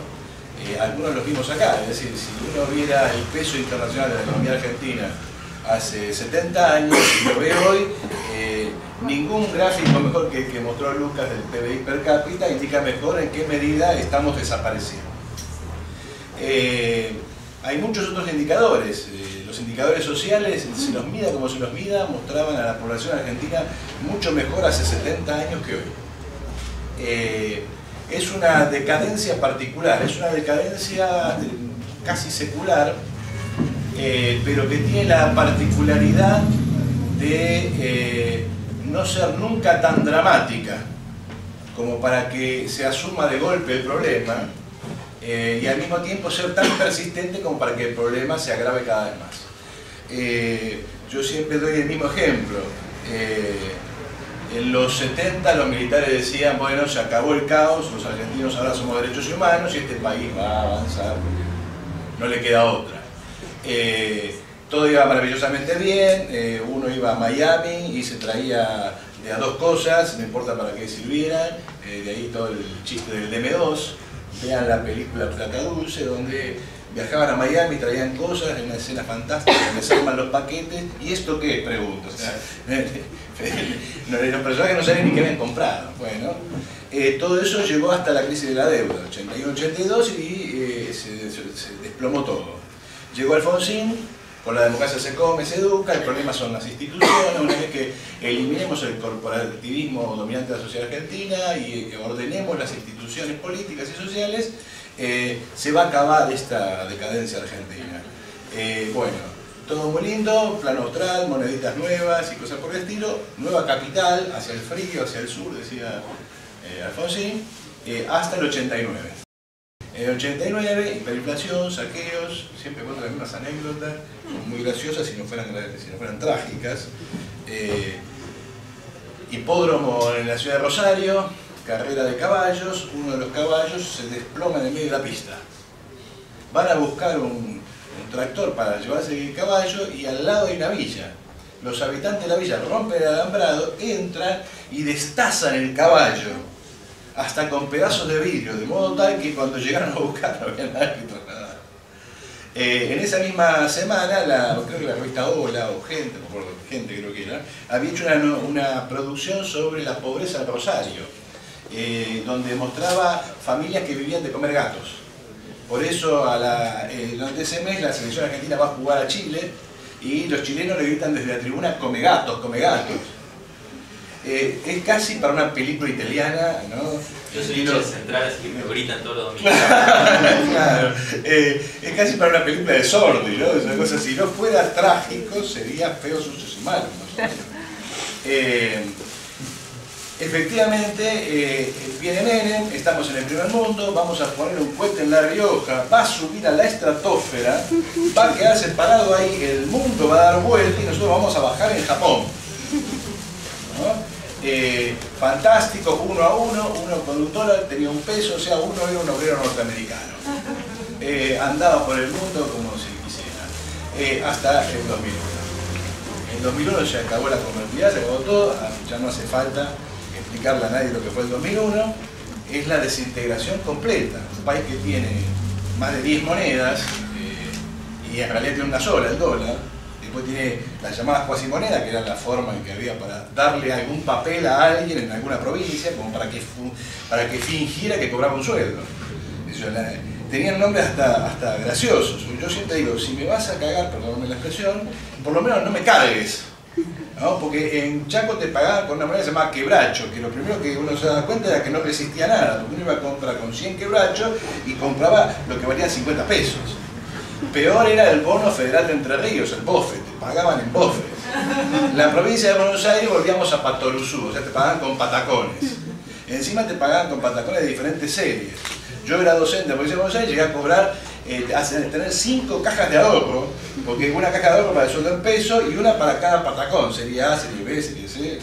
Algunos los vimos acá, es decir, si uno viera el peso internacional de la economía argentina hace 70 años y lo ve hoy, ningún gráfico mejor que el que mostró Lucas del PBI per cápita indica mejor en qué medida estamos desapareciendo. Hay muchos otros indicadores. Los indicadores sociales, si los mida como se los mida, mostraban a la población argentina mucho mejor hace 70 años que hoy. Es una decadencia particular, es una decadencia casi secular, pero que tiene la particularidad de no ser nunca tan dramática como para que se asuma de golpe el problema, y al mismo tiempo ser tan persistente como para que el problema se agrave cada vez más. Yo siempre doy el mismo ejemplo. En los 70 los militares decían, bueno, se acabó el caos, los argentinos ahora somos derechos humanos y este país va a avanzar porque no le queda otra. Todo iba maravillosamente bien, uno iba a Miami y se traía de a dos cosas, no importa para qué sirvieran, de ahí todo el chiste del DM2. Vean la película Plata Dulce, donde viajaban a Miami, traían cosas, en una escena fantástica, donde se arman los paquetes. ¿Y esto qué? Pregunto. O sea, los personajes no saben ni qué habían comprado. Bueno, todo eso llegó hasta la crisis de la deuda, 81-82, y se desplomó todo. Llegó Alfonsín, con la democracia se come, se educa, el problema son las instituciones. Una vez que eliminemos el corporativismo dominante de la sociedad argentina y ordenemos las instituciones políticas y sociales, se va a acabar esta decadencia argentina. Bueno, todo muy lindo, plan austral, moneditas nuevas y cosas por el estilo, nueva capital, hacia el frío, hacia el sur, decía Alfonsín, hasta el 89. En el 89, hiperinflación, saqueos, siempre cuento las mismas anécdotas, son muy graciosas si no fueran trágicas. Hipódromo en la ciudad de Rosario, carrera de caballos, uno de los caballos se desploma en el medio de la pista. Van a buscar un tractor para llevarse el caballo y al lado hay una villa. Los habitantes de la villa rompen el alambrado, entran y destazan el caballo, hasta con pedazos de vidrio, de modo tal que cuando llegaron a buscar no había nada que trasladar. En esa misma semana, creo que la revista Hola o Gente, no recuerdo, Gente creo que era, había hecho una producción sobre la pobreza en Rosario, donde mostraba familias que vivían de comer gatos. Por eso durante ese mes la selección argentina va a jugar a Chile y los chilenos le gritan desde la tribuna "come gatos, come gatos". Es casi para una película italiana, ¿no? Yo soy hincha central, así que me gritan todos los domingos. Claro, es casi para una película de Sordi, ¿no? Es una cosa, si no fuera trágico, sería feo, sucios y malos, ¿no? Efectivamente, viene Menem, estamos en el primer mundo, vamos a poner un cohete en La Rioja, va a subir a la estratosfera, va a quedarse parado ahí, el mundo va a dar vuelta y nosotros vamos a bajar en Japón, ¿no? Fantástico, uno a uno con un dólar, tenía un peso, o sea, uno era un obrero norteamericano. Andaba por el mundo como si quisiera, hasta el 2001. En 2001 se acabó la convertibilidad, se acabó todo, ya no hace falta explicarle a nadie lo que fue el 2001, es la desintegración completa. Un país que tiene más de 10 monedas, y en realidad tiene una sola, el dólar. Después tiene las llamadas cuasimonedas, que era la forma en que había para darle algún papel a alguien en alguna provincia, como para que fingiera que cobraba un sueldo. Tenían nombres hasta graciosos. Yo siempre digo, si me vas a cagar, perdóname la expresión, por lo menos no me cargues, ¿no? Porque en Chaco te pagaban con una moneda que se llamaba quebracho, que lo primero que uno se da cuenta era que no resistía nada, porque uno iba a comprar con 100 quebrachos y compraba lo que valían 50 pesos. Peor era el bono federal de Entre Ríos, el BOFE, te pagaban en BOFE. En la provincia de Buenos Aires volvíamos a Patoluzú, o sea, te pagaban con patacones. Encima te pagaban con patacones de diferentes series. Yo era docente de la Provincia de Buenos Aires, llegué a cobrar, a tener 5 cajas de ahorro, porque una caja de ahorro para el sueldo en peso y una para cada patacón, serie A, serie B, serie C,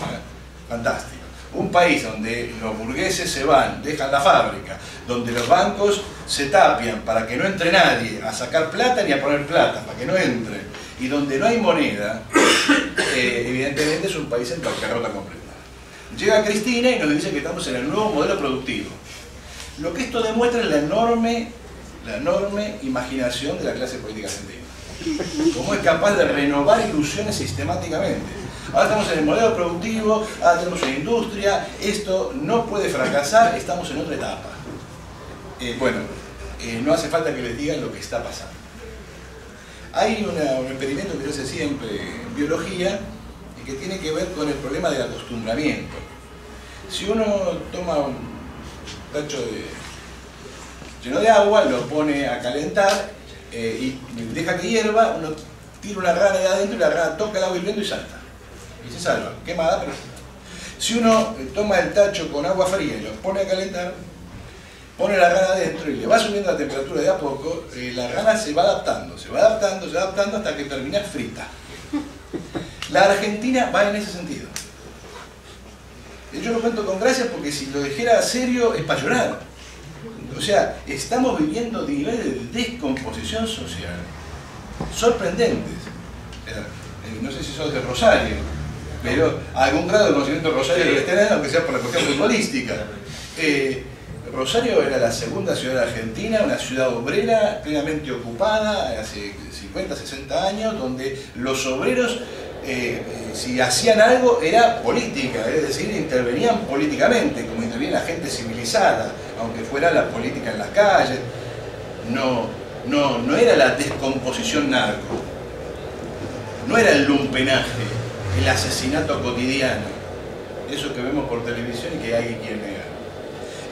fantástico. Un país donde los burgueses se van, dejan la fábrica, donde los bancos se tapian para que no entre nadie a sacar plata ni a poner plata, para que no entre, y donde no hay moneda, evidentemente es un país en bancarrota completa. Llega Cristina y nos dice que estamos en el nuevo modelo productivo. Lo que esto demuestra es la enorme imaginación de la clase política argentina. Cómo es capaz de renovar ilusiones sistemáticamente. Ahora estamos en el modelo productivo, ahora tenemos una industria, esto no puede fracasar, estamos en otra etapa. No hace falta que les digan lo que está pasando. Hay un experimento que se hace siempre en biología y que tiene que ver con el problema del acostumbramiento. Si uno toma un tacho lleno de agua, lo pone a calentar y deja que hierva, uno tira una rana de adentro y la rana toca el agua hirviendo y salta. Y se salva, quemada, pero si uno toma el tacho con agua fría y lo pone a calentar, pone la rana adentro y le va subiendo la temperatura de a poco, la rana se va adaptando hasta que termina frita. La Argentina va en ese sentido. Yo lo cuento con gracia porque si lo dijera serio es para llorar. O sea, estamos viviendo niveles de descomposición social sorprendentes. No sé si sos de Rosario, pero algún grado de conocimiento de Rosario debe tener, aunque sea por la cuestión futbolística. Rosario era la segunda ciudad de Argentina, una ciudad obrera plenamente ocupada hace 50, 60 años, donde los obreros, si hacían algo, era política, es decir, intervenían políticamente, como interviene la gente civilizada, aunque fuera la política en las calles. No era la descomposición narco, no era el lumpenaje, el asesinato cotidiano, eso que vemos por televisión y que hay quien nega.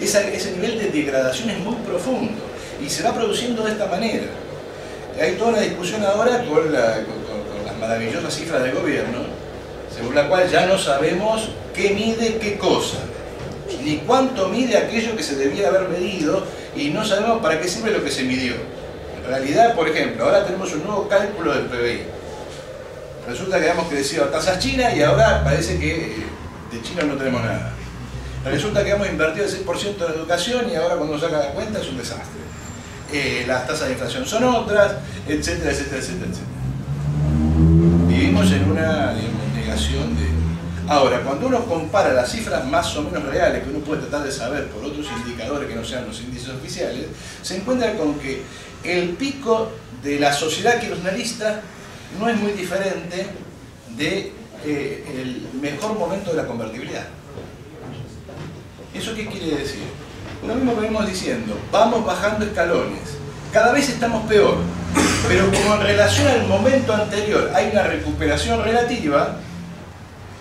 Ese nivel de degradación es muy profundo y se va produciendo de esta manera. Hay toda una discusión ahora con las maravillosas cifras del gobierno, según la cual ya no sabemos qué mide qué cosa, ni cuánto mide aquello que se debía haber medido, y no sabemos para qué sirve lo que se midió. En realidad, por ejemplo, ahora tenemos un nuevo cálculo del PBI. Resulta que habíamos crecido a tasas chinas y ahora parece que de China no tenemos nada. Resulta que hemos invertido el 6% en educación y ahora cuando uno saca la cuenta es un desastre. Las tasas de inflación son otras, etcétera, etcétera, etcétera, etcétera. Vivimos en una negación de... Ahora, cuando uno compara las cifras más o menos reales que uno puede tratar de saber por otros indicadores que no sean los índices oficiales, se encuentra con que el pico de la sociedad kirchnerista no es muy diferente del mejor momento de la convertibilidad. ¿Eso qué quiere decir? Lo mismo que venimos diciendo, vamos bajando escalones, cada vez estamos peor, pero como en relación al momento anterior hay una recuperación relativa,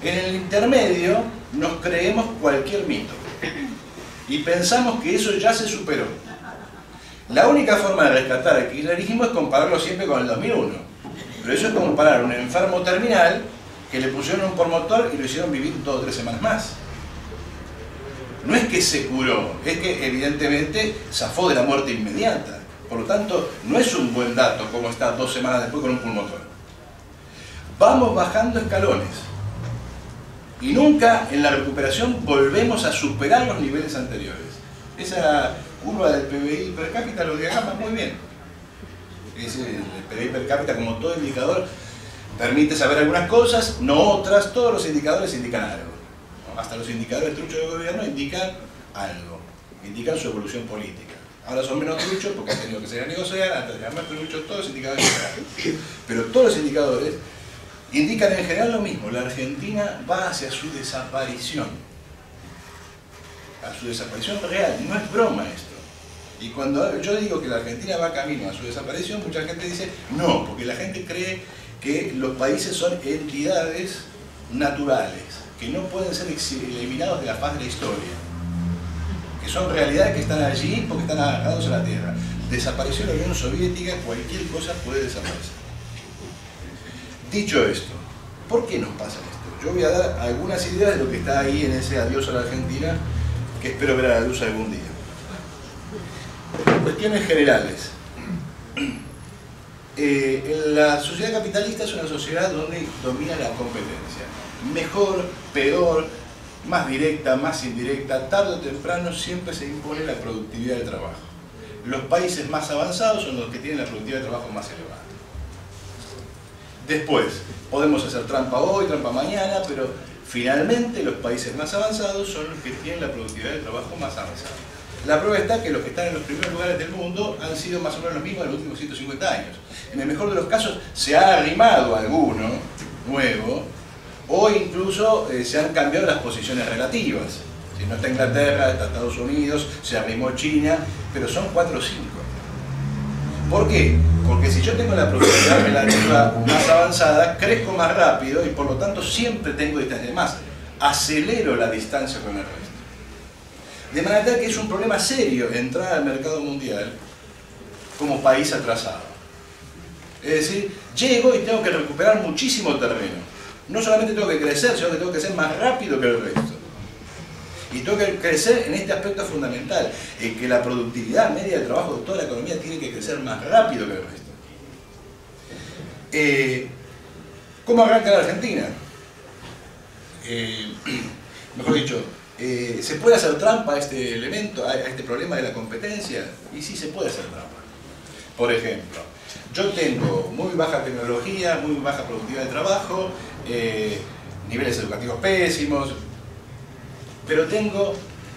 en el intermedio nos creemos cualquier mito y pensamos que eso ya se superó. La única forma de rescatar el kirchnerismo es compararlo siempre con el 2001, pero eso es comparar a un enfermo terminal que le pusieron un promotor y lo hicieron vivir 2 o 3 semanas más. No es que se curó, es que evidentemente zafó de la muerte inmediata. Por lo tanto, no es un buen dato como está 2 semanas después con un pulmotor. Vamos bajando escalones. Y nunca en la recuperación volvemos a superar los niveles anteriores. Esa curva del PBI per cápita lo diagrama muy bien. El PBI per cápita, como todo indicador, permite saber algunas cosas, no otras. Todos los indicadores indican algo. Hasta los indicadores truchos del gobierno indican algo, indican su evolución política. Ahora son menos truchos porque han tenido que salir a negociar, antes eran más truchos, todos los indicadores indican. Pero todos los indicadores indican en general lo mismo: la Argentina va hacia su desaparición. A su desaparición real, no es broma esto. Y cuando yo digo que la Argentina va camino a su desaparición, mucha gente dice no, porque la gente cree que los países son entidades naturales, que no pueden ser eliminados de la faz de la historia, que son realidades que están allí porque están agarrados a la tierra. Desapareció la Unión Soviética, cualquier cosa puede desaparecer. Dicho esto, ¿por qué nos pasa esto? Yo voy a dar algunas ideas de lo que está ahí en ese adiós a la Argentina que espero ver a la luz algún día. Cuestiones generales. La sociedad capitalista es una sociedad donde domina la competencia. Mejor, peor, más directa, más indirecta, tarde o temprano siempre se impone la productividad del trabajo. Los países más avanzados son los que tienen la productividad del trabajo más elevada. Después, podemos hacer trampa hoy, trampa mañana, pero finalmente los países más avanzados son los que tienen la productividad del trabajo más avanzada. La prueba está que los que están en los primeros lugares del mundo han sido más o menos los mismos en los últimos 150 años. En el mejor de los casos se ha arrimado alguno nuevo, o incluso se han cambiado las posiciones relativas. Si no está Inglaterra, está Estados Unidos, se arrimó China, pero son 4 o 5. ¿Por qué? Porque si yo tengo la productividad relativa más avanzada, crezco más rápido y por lo tanto siempre tengo distancia. Además, acelero la distancia con el resto. De manera tal que es un problema serio entrar al mercado mundial como país atrasado. Es decir, llego y tengo que recuperar muchísimo terreno. No solamente tengo que crecer, sino que tengo que ser más rápido que el resto. Y tengo que crecer en este aspecto fundamental, en que la productividad media de trabajo de toda la economía tiene que crecer más rápido que el resto. ¿Cómo arranca la Argentina? Mejor dicho, ¿se puede hacer trampa a este elemento, a este problema de la competencia? Y sí se puede hacer trampa. Por ejemplo, yo tengo muy baja tecnología, muy baja productividad de trabajo, niveles educativos pésimos, pero tengo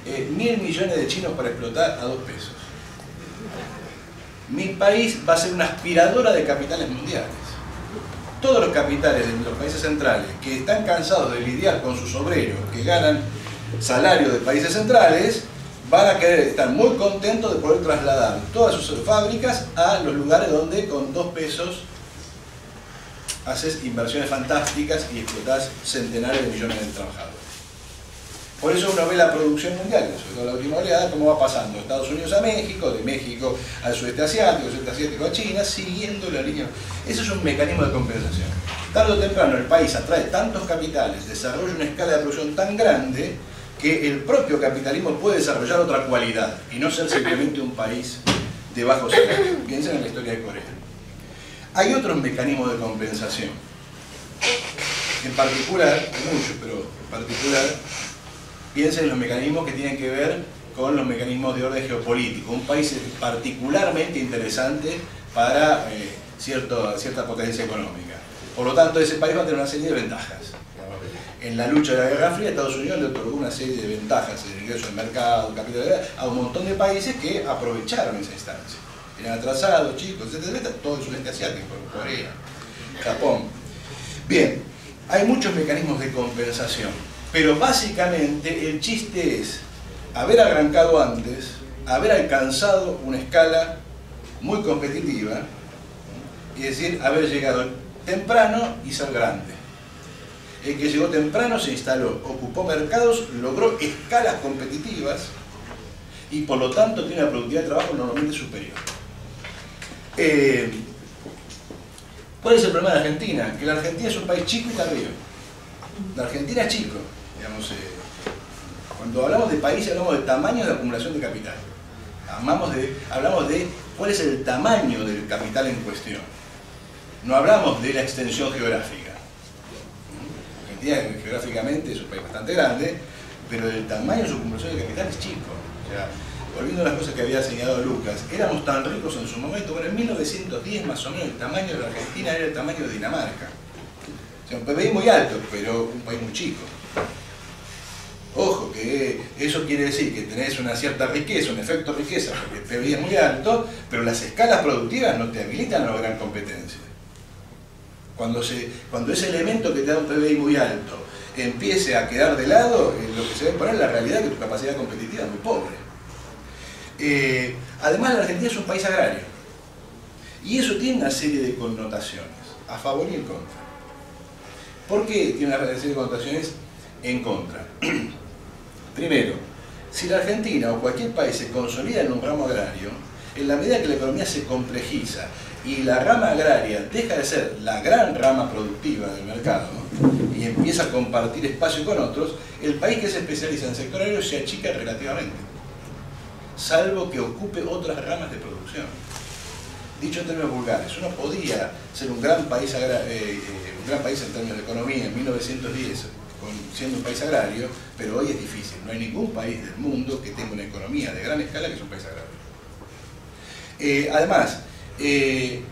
1.000 millones de chinos para explotar a 2 pesos. Mi país va a ser una aspiradora de capitales mundiales. Todos los capitales de los países centrales que están cansados de lidiar con sus obreros, que ganan salarios de países centrales, van a querer estar muy contentos de poder trasladar todas sus fábricas a los lugares donde con 2 pesos haces inversiones fantásticas y explotas centenares de millones de trabajadores. Por eso uno ve la producción mundial, sobre todo la última oleada, cómo va pasando de Estados Unidos a México, de México al sudeste asiático a China, siguiendo la línea. Eso es un mecanismo de compensación. Tarde o temprano el país atrae tantos capitales, desarrolla una escala de producción tan grande que el propio capitalismo puede desarrollar otra cualidad y no ser simplemente un país de bajos salarios. Piensen en la historia de Corea. Hay otros mecanismos de compensación. En particular, hay muchos, pero en particular, piensen en los mecanismos que tienen que ver con los mecanismos de orden geopolítico. Un país particularmente interesante para cierta potencia económica. Por lo tanto, ese país va a tener una serie de ventajas. En la lucha de la Guerra Fría, Estados Unidos le otorgó una serie de ventajas, el ingreso al mercado, capital, a un montón de países que aprovecharon esa instancia. Eran atrasados, chicos, etcétera, todo el sudeste asiático, Corea, Japón. Bien, hay muchos mecanismos de compensación, pero básicamente el chiste es haber arrancado antes, haber alcanzado una escala muy competitiva, y decir, haber llegado temprano y ser grande. El que llegó temprano se instaló, ocupó mercados, logró escalas competitivas y por lo tanto tiene una productividad de trabajo normalmente superior. ¿Cuál es el problema de la Argentina? Que la Argentina es un país chico y tardío. La Argentina es chico. Digamos, cuando hablamos de país hablamos de tamaño de acumulación de capital. Hablamos de cuál es el tamaño del capital en cuestión. No hablamos de la extensión geográfica. Argentina geográficamente es un país bastante grande, pero el tamaño de su acumulación de capital es chico. O sea, volviendo a las cosas que había señalado Lucas, éramos tan ricos en su momento, bueno, en 1910 más o menos el tamaño de la Argentina era el tamaño de Dinamarca. O sea, un PBI muy alto, pero un país muy chico. Ojo, que eso quiere decir que tenés una cierta riqueza, un efecto riqueza, porque el PBI es muy alto, pero las escalas productivas no te habilitan a lograr competencia. Cuando ese elemento que te da un PBI muy alto empiece a quedar de lado, lo que se ve poner es la realidad de que tu capacidad competitiva es muy pobre. Además, la Argentina es un país agrario. Y eso tiene una serie de connotaciones, a favor y en contra. ¿Por qué tiene una serie de connotaciones en contra? Primero, si la Argentina o cualquier país se consolida en un ramo agrario, en la medida que la economía se complejiza y la rama agraria deja de ser la gran rama productiva del mercado, y empieza a compartir espacio con otros, el país que se especializa en el sector agrario se achica relativamente, salvo que ocupe otras ramas de producción. Dicho en términos vulgares, uno podía ser un gran país en términos de economía en 1910, siendo un país agrario, pero hoy es difícil. No hay ningún país del mundo que tenga una economía de gran escala que es un país agrario. Además, el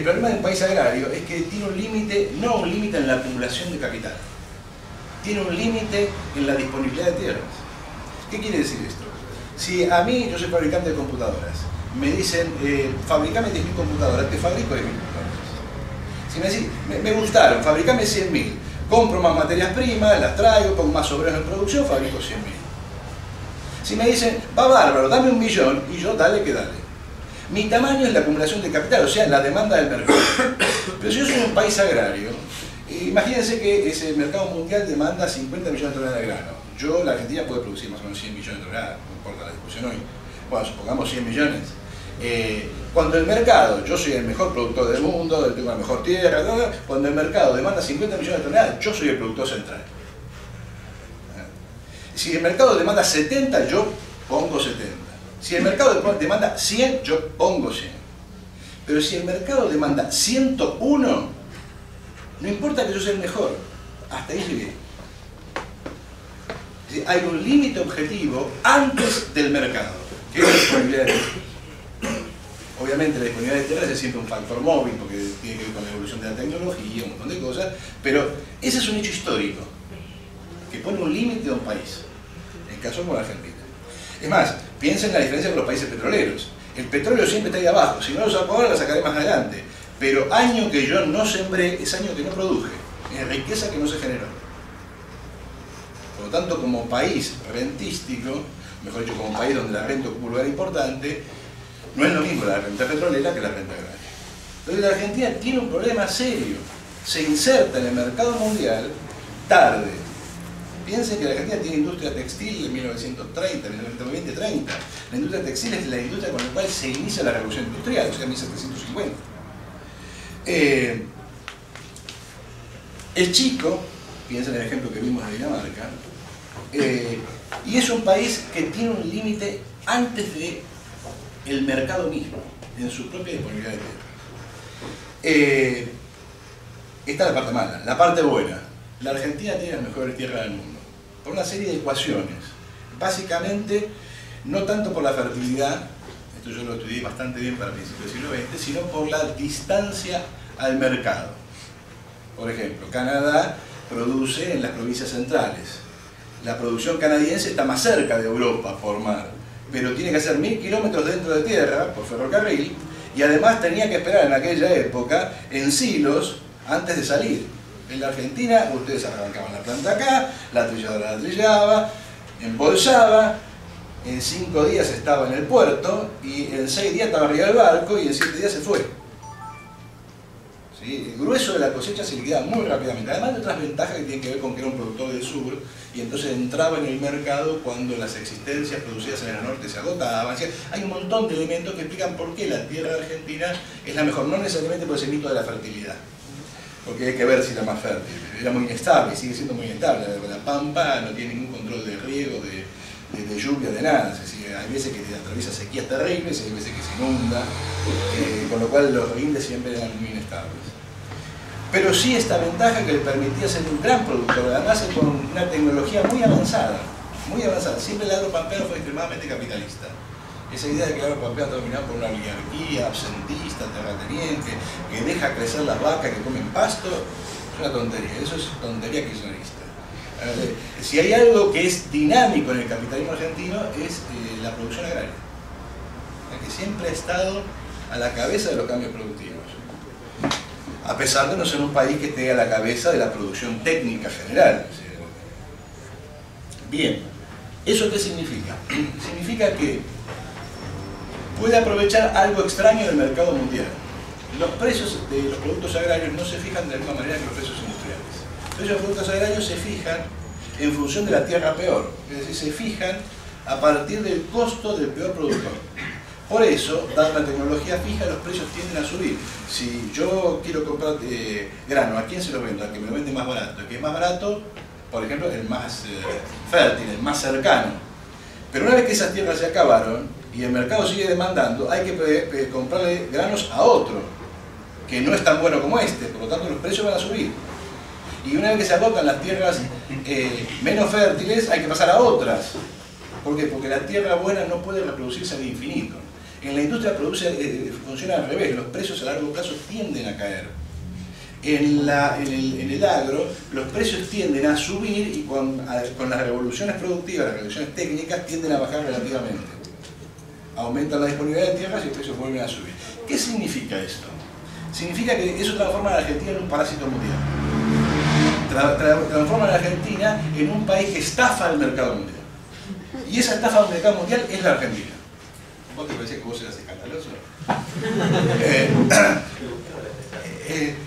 problema del país agrario es que tiene un límite, no un límite en la acumulación de capital, tiene un límite en la disponibilidad de tierras. ¿Qué quiere decir esto? Si a mí, yo soy fabricante de computadoras, me dicen, fabricame 10.000 computadoras, te fabrico 10.000 computadoras. Si me decís, me gustaron, fabricame 100.000, compro más materias primas, las traigo, pongo más obreros en producción, fabrico 100.000. Si me dicen, va bárbaro, dame 1.000.000, y yo, dale que dale. Mi tamaño es la acumulación de capital, o sea, la demanda del mercado. Pero si yo soy un país agrario, imagínense que ese mercado mundial demanda 50 millones de toneladas de grano. La Argentina puede producir más o menos 100 millones de toneladas, no importa la discusión hoy. Bueno, supongamos 100 millones. Cuando el mercado, yo soy el mejor productor del mundo, tengo la mejor tierra, cuando el mercado demanda 50 millones de toneladas, yo soy el productor central. Si el mercado demanda 70, yo pongo 70. Si el mercado demanda 100, yo pongo 100. Pero si el mercado demanda 101, no importa que yo sea el mejor, hasta ahí llegué. Es decir, hay un límite objetivo antes del mercado, que es la disponibilidad de tierra. Obviamente la disponibilidad de tierra es siempre un factor móvil, porque tiene que ver con la evolución de la tecnología, un montón de cosas, pero ese es un hecho histórico, que pone un límite a un país, en caso como la Argentina. Es más, piensen en la diferencia con los países petroleros. El petróleo siempre está ahí abajo, si no lo saco ahora, lo sacaré más adelante. Pero año que yo no sembré es año que no produje, es riqueza que no se generó. Por lo tanto, como país rentístico, mejor dicho, como país donde la renta ocupa un lugar importante, no es lo mismo la renta petrolera que la renta agraria. Entonces la Argentina tiene un problema serio, se inserta en el mercado mundial tarde. Piensen que la Argentina tiene industria textil de 1930, 1920-30. La industria textil es la industria con la cual se inicia la revolución industrial, o sea, 1750. Es chico, piensen en el ejemplo que vimos de Dinamarca, y es un país que tiene un límite antes del mercado mismo, en su propia disponibilidad de tierra. Esta es la parte mala. La parte buena: la Argentina tiene las mejores tierras del mundo, por una serie de ecuaciones. Básicamente, no tanto por la fertilidad, esto yo lo estudié bastante bien para principios del siglo XX, sino por la distancia al mercado. Por ejemplo, Canadá produce en las provincias centrales. La producción canadiense está más cerca de Europa por mar, pero tiene que hacer 1000 kilómetros dentro de tierra por ferrocarril, y además tenía que esperar en aquella época en silos antes de salir. En la Argentina ustedes arrancaban la planta acá, la trilladora la trillaba, embolsaba, en 5 días estaba en el puerto, y en 6 días estaba arriba del barco, y en 7 días se fue. ¿Sí? El grueso de la cosecha se liquidaba muy rápidamente, además de otras ventajas que tienen que ver con que era un productor del sur, y entonces entraba en el mercado cuando las existencias producidas en el norte se agotaban. O sea, hay un montón de elementos que explican por qué la tierra argentina es la mejor, no necesariamente por ese mito de la fertilidad, porque hay que ver si era más fértil. Era muy inestable, sigue siendo muy inestable. La Pampa no tiene ningún control de riego, de lluvia, de nada. Es decir, hay veces que atraviesa sequías terribles, hay veces que se inunda, con lo cual los índices siempre eran muy inestables. Pero sí esta ventaja que le permitía ser un gran productor, además con una tecnología muy avanzada, muy avanzada. Siempre el agropampeano fue extremadamente capitalista. Esa idea de que el agropampeano está dominado por una oligarquía absentista, terrateniente, que deja crecer las vacas que comen pasto, es una tontería. Eso es tontería kirchnerista. Si hay algo que es dinámico en el capitalismo argentino es la producción agraria, que siempre ha estado a la cabeza de los cambios productivos, a pesar de no ser un país que esté a la cabeza de la producción técnica general. Bien, ¿eso qué significa? Significa que puede aprovechar algo extraño del mercado mundial. Los precios de los productos agrarios no se fijan de la misma manera que los precios industriales. Los precios de los productos agrarios se fijan en función de la tierra peor, es decir, se fijan a partir del costo del peor productor. Por eso, dada una tecnología fija, los precios tienden a subir. Si yo quiero comprar grano, ¿a quién se lo vendo? Al que me lo vende más barato. El que es más barato, por ejemplo, el más fértil, el más cercano. Pero una vez que esas tierras se acabaron y el mercado sigue demandando, hay que comprarle granos a otro, que no es tan bueno como este, por lo tanto los precios van a subir. Y una vez que se agotan las tierras menos fértiles, hay que pasar a otras. ¿Por qué? Porque la tierra buena no puede reproducirse al infinito. En la industria funciona al revés, los precios a largo plazo tienden a caer. En el agro, los precios tienden a subir y con las revoluciones productivas, las revoluciones técnicas, tienden a bajar relativamente. Aumentan la disponibilidad de tierras y los precios vuelven a subir. ¿Qué significa esto? Significa que eso transforma a la Argentina en un parásito mundial. Transforma a la Argentina en un país que estafa al mercado mundial. Y esa estafa al mercado mundial es la Argentina. ¿Vos te parece que vos eras escandaloso?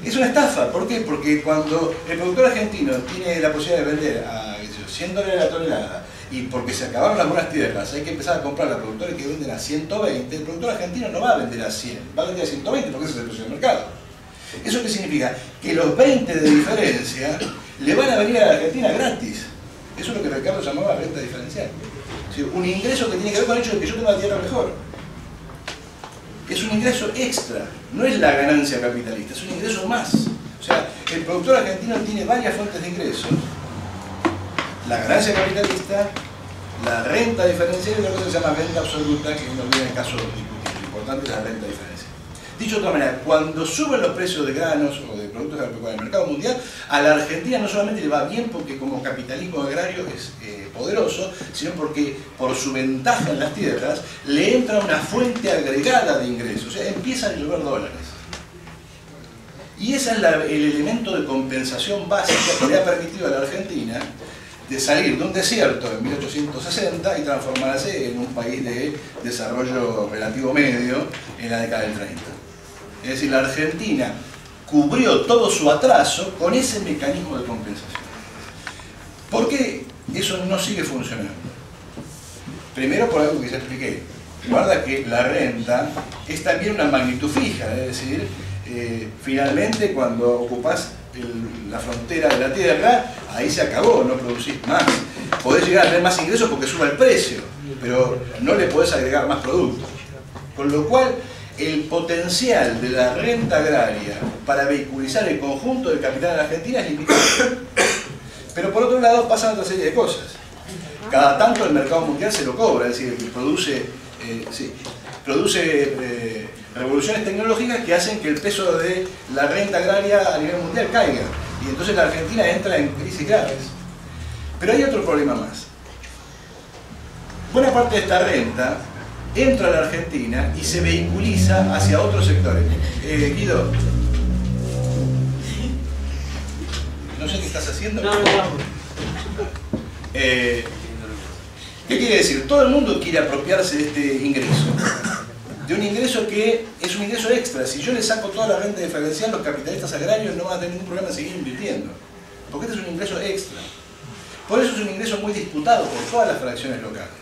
Es una estafa. ¿Por qué? Porque cuando el productor argentino tiene la posibilidad de vender a $100 la tonelada y porque se acabaron las buenas tierras hay que empezar a comprar a productores que venden a 120, el productor argentino no va a vender a 100, va a vender a 120 porque ese es el precio del mercado. ¿Eso qué significa? Que los 20 de diferencia le van a venir a la Argentina gratis. Eso es lo que Ricardo llamaba renta diferencial. Es decir, un ingreso que tiene que ver con el hecho de que yo tengo la tierra mejor. Es un ingreso extra, no es la ganancia capitalista, es un ingreso más. O sea, el productor argentino tiene varias fuentes de ingresos. La ganancia capitalista, la renta diferencial y lo que se llama renta absoluta, que no viene en el caso discutido. Lo importante es la renta diferencial. Dicho de otra manera, cuando suben los precios de granos o de productos agropecuarios en el mercado mundial, a la Argentina no solamente le va bien porque como capitalismo agrario es poderoso, sino porque por su ventaja en las tierras le entra una fuente agregada de ingresos, o sea, empiezan a llover dólares. Y ese es el elemento de compensación básica que le ha permitido a la Argentina de salir de un desierto en 1860 y transformarse en un país de desarrollo relativo medio en la década del 30. Es decir, la Argentina cubrió todo su atraso con ese mecanismo de compensación. ¿Por qué eso no sigue funcionando? Primero por algo que ya expliqué. Guarda que la renta es también una magnitud fija, es decir, finalmente cuando ocupás la frontera de la tierra, ahí se acabó, no producís más. Podés llegar a tener más ingresos porque suba el precio, pero no le podés agregar más productos. Con lo cual, el potencial de la renta agraria para vehiculizar el conjunto del capital en la Argentina es limitado. Pero por otro lado pasan otra serie de cosas. Cada tanto el mercado mundial se lo cobra, es decir, produce revoluciones tecnológicas que hacen que el peso de la renta agraria a nivel mundial caiga. Y entonces la Argentina entra en crisis graves. Pero hay otro problema más. Buena parte de esta renta entra a la Argentina y se vehiculiza hacia otros sectores. Guido, no sé qué estás haciendo. No. ¿Qué quiere decir? Todo el mundo quiere apropiarse de este ingreso. De un ingreso que es un ingreso extra. Si yo le saco toda la renta diferencial, los capitalistas agrarios no van a tener ningún problema en seguir invirtiendo. Porque este es un ingreso extra. Por eso es un ingreso muy disputado por todas las fracciones locales.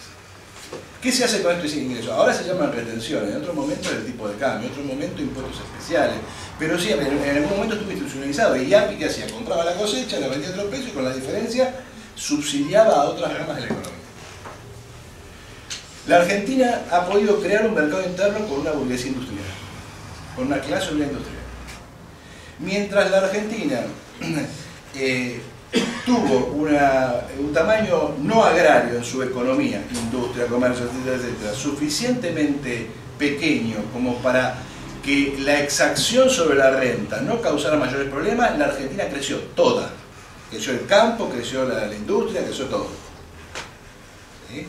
¿Qué se hace con este ingreso? Ahora se llaman retenciones, en otro momento el tipo de cambio, en otro momento impuestos especiales. Pero sí, en algún momento estuvo institucionalizado. Y IAPI, ¿qué hacía? Compraba la cosecha, la vendía a otro precio y con la diferencia subsidiaba a otras ramas de la economía. La Argentina ha podido crear un mercado interno con una burguesía industrial, con una clase obrera industrial. Mientras la Argentina tuvo un tamaño no agrario en su economía, industria, comercio, etcétera, etcétera, suficientemente pequeño como para que la exacción sobre la renta no causara mayores problemas, la Argentina creció toda. Creció el campo, creció la industria, creció todo. ¿Sí?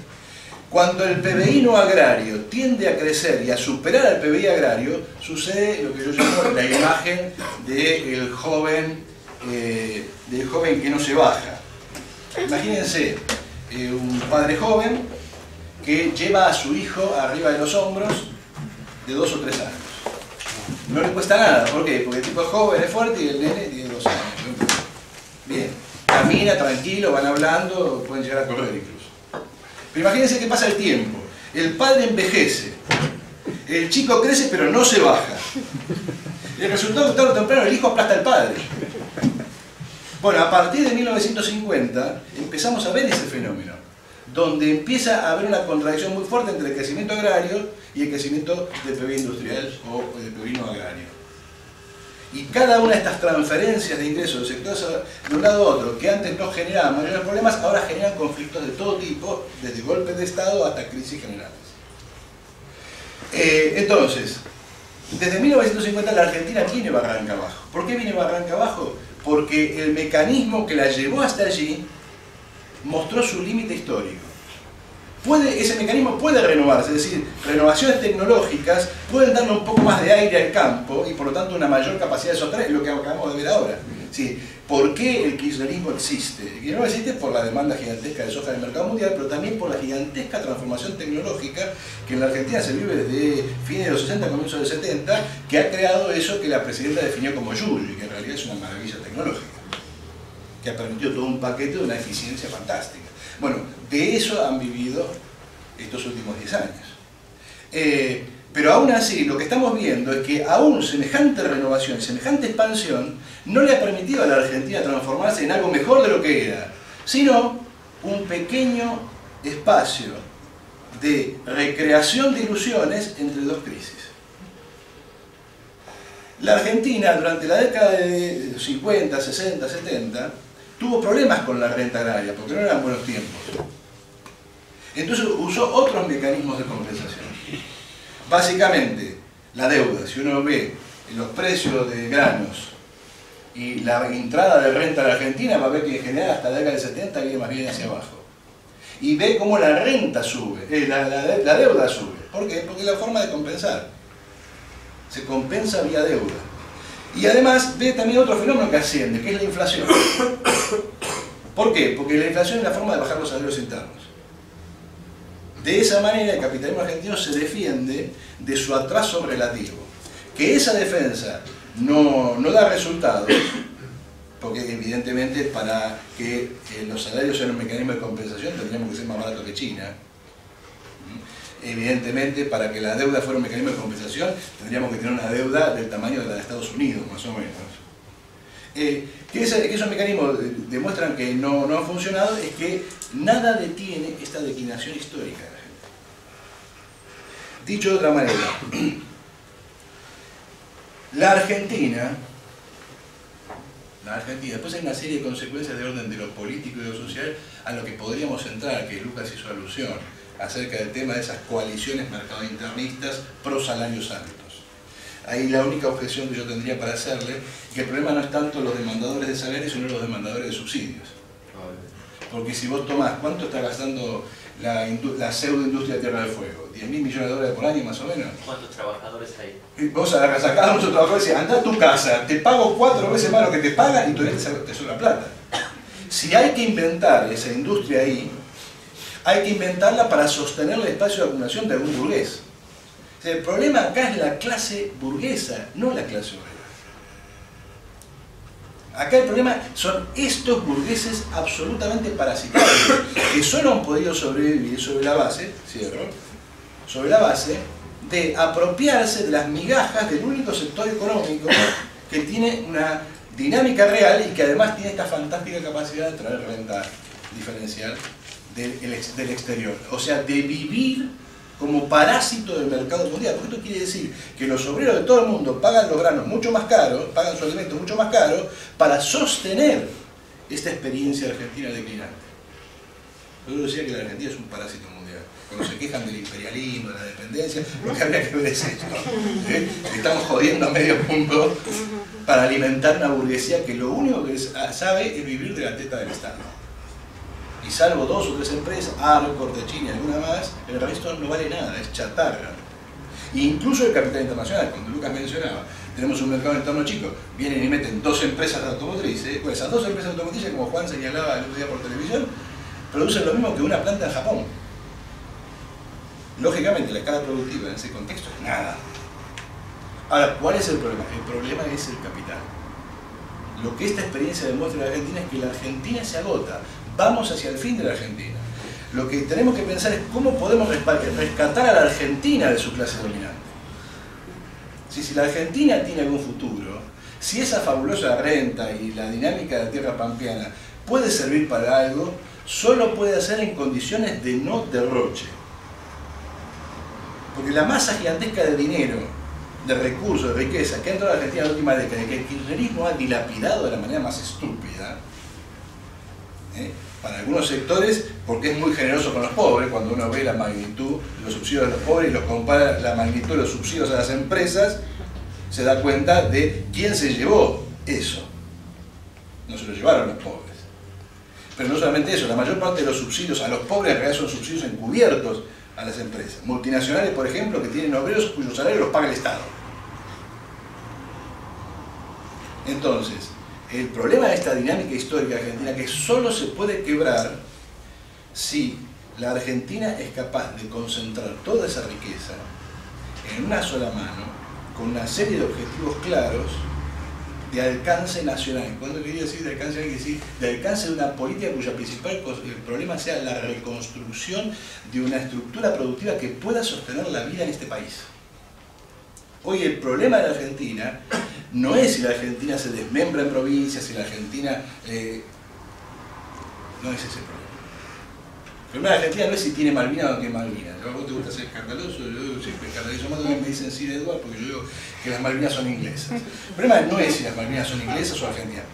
Cuando el PBI no agrario tiende a crecer y a superar al PBI agrario, sucede lo que yo llamo la imagen del joven que no se baja. Imagínense un padre joven que lleva a su hijo arriba de los hombros de 2 o 3 años. No le cuesta nada, ¿por qué? Porque el tipo es joven, es fuerte y el nene tiene 2 años. Bien, camina tranquilo, van hablando, pueden llegar a correr incluso. Pero imagínense que pasa el tiempo, el padre envejece, el chico crece pero no se baja. El resultado es que tarde o temprano el hijo aplasta al padre. Bueno, a partir de 1950 empezamos a ver ese fenómeno, donde empieza a haber una contradicción muy fuerte entre el crecimiento agrario y el crecimiento del PBI industrial o del PBI no agrario. Y cada una de estas transferencias de ingresos del sector de un lado a otro, que antes no generaban mayores problemas, ahora generan conflictos de todo tipo, desde golpes de Estado hasta crisis generales. Entonces, desde 1950 la Argentina viene barranca abajo. ¿Por qué viene barranca abajo? Porque el mecanismo que la llevó hasta allí mostró su límite histórico. Ese mecanismo puede renovarse, es decir, renovaciones tecnológicas pueden darle un poco más de aire al campo y por lo tanto una mayor capacidad de sostener, lo que acabamos de ver ahora. ¿Sí? ¿Por qué el kirchnerismo existe? El kirchnerismo existe por la demanda gigantesca de soja en el mercado mundial, pero también por la gigantesca transformación tecnológica que en la Argentina se vive desde fines de los 60, comienzos de los 70, que ha creado eso que la presidenta definió como yuyu, y que en realidad es una maravilla tecnológica, que ha permitido todo un paquete de una eficiencia fantástica. Bueno, de eso han vivido estos últimos 10 años. Pero aún así, lo que estamos viendo es que aún semejante renovación, semejante expansión, no le ha permitido a la Argentina transformarse en algo mejor de lo que era, sino un pequeño espacio de recreación de ilusiones entre dos crisis. La Argentina, durante la década de 50, 60, 70, tuvo problemas con la renta agraria, porque no eran buenos tiempos. Entonces usó otros mecanismos de compensación. Básicamente, la deuda. Si uno ve los precios de granos y la entrada de renta a la Argentina, va a ver que en general hasta la década del 70 viene más bien hacia abajo. Y ve cómo la renta sube, la deuda sube. ¿Por qué? Porque es la forma de compensar. Se compensa vía deuda. Y además ve también otro fenómeno que asciende, que es la inflación. ¿Por qué? Porque la inflación es la forma de bajar los salarios internos. De esa manera el capitalismo argentino se defiende de su atraso relativo. Que esa defensa no da resultados, porque evidentemente para que los salarios sean un mecanismo de compensación tendríamos que ser más baratos que China. Evidentemente, para que la deuda fuera un mecanismo de compensación, tendríamos que tener una deuda del tamaño de la de Estados Unidos, más o menos. Que esos mecanismos demuestran que no han funcionado, es que nada detiene esta declinación histórica de la gente. Dicho de otra manera, la Argentina, después hay una serie de consecuencias de orden de lo político y de lo social a lo que podríamos entrar, que Lucas hizo alusión, acerca del tema de esas coaliciones mercadointernistas pro salarios altos. Ahí la única objeción que yo tendría para hacerle es que el problema no es tanto los demandadores de salarios, sino los demandadores de subsidios. Porque si vos tomás, ¿cuánto está gastando la pseudoindustria de Tierra del Fuego? ¿10.000 millones de dólares por año más o menos? ¿Cuántos trabajadores hay? Y vos sacás a muchos trabajadores y decís, anda a tu casa, te pago 4 veces más lo que te pagan y todavía te sobra plata. Si hay que inventar esa industria ahí, hay que inventarla para sostener el espacio de acumulación de algún burgués. O sea, el problema acá es la clase burguesa, no la clase obrera. Acá el problema son estos burgueses absolutamente parasitarios, que solo han podido sobrevivir sobre la base, sobre la base de apropiarse de las migajas del único sector económico que tiene una dinámica real y que además tiene esta fantástica capacidad de traer renta diferencial del exterior, o sea, de vivir como parásito del mercado mundial. Porque esto quiere decir que los obreros de todo el mundo pagan los granos mucho más caros, pagan sus alimentos mucho más caros, para sostener esta experiencia argentina declinante. Yo decía que la Argentina es un parásito mundial. Cuando se quejan del imperialismo, de la dependencia, lo que habría que ver es esto. Estamos jodiendo a medio punto para alimentar una burguesía que lo único que sabe es vivir de la teta del Estado. Y salvo 2 o 3 empresas, Arcor, Techín y alguna más, el resto no vale nada, es chatarra. E incluso el capital internacional, cuando Lucas mencionaba, tenemos un mercado interno chico, vienen y meten 2 empresas automotrices, pues esas 2 empresas automotrices, como Juan señalaba el otro día por televisión, producen lo mismo que una planta en Japón. Lógicamente, la escala productiva en ese contexto es nada. Ahora, ¿cuál es el problema? El problema es el capital. Lo que esta experiencia demuestra en la Argentina es que la Argentina se agota. Vamos hacia el fin de la Argentina. Lo que tenemos que pensar es cómo podemos rescatar a la Argentina de su clase dominante. Si la Argentina tiene algún futuro, si esa fabulosa renta y la dinámica de la tierra pampeana puede servir para algo, solo puede hacer en condiciones de no derroche. Porque la masa gigantesca de dinero, de recursos, de riqueza que ha entrado a la Argentina en la última década, que el kirchnerismo ha dilapidado de la manera más estúpida, para algunos sectores, porque es muy generoso con los pobres, cuando uno ve la magnitud de los subsidios de los pobres y los compara la magnitud de los subsidios a las empresas, se da cuenta de quién se llevó eso. No se lo llevaron los pobres. Pero no solamente eso, la mayor parte de los subsidios a los pobres en realidad son subsidios encubiertos a las empresas. Multinacionales, por ejemplo, que tienen obreros cuyos salarios los paga el Estado. Entonces, el problema de esta dinámica histórica argentina, que solo se puede quebrar si la Argentina es capaz de concentrar toda esa riqueza en una sola mano, con una serie de objetivos claros de alcance nacional. Cuando quería decir de alcance, hay que decir de alcance de una política cuya principal problema sea la reconstrucción de una estructura productiva que pueda sostener la vida en este país. Hoy el problema de la Argentina no es si la Argentina se desmembra en provincias, si la Argentina... no es ese problema. El problema de la Argentina no es si tiene Malvinas o no tiene Malvinas. ¿A vos te gusta ser escandaloso? Yo siempre escandalizo más de lo que me dicen Sir Edward, porque yo digo que las Malvinas son inglesas. El problema no es si las Malvinas son inglesas o argentinas.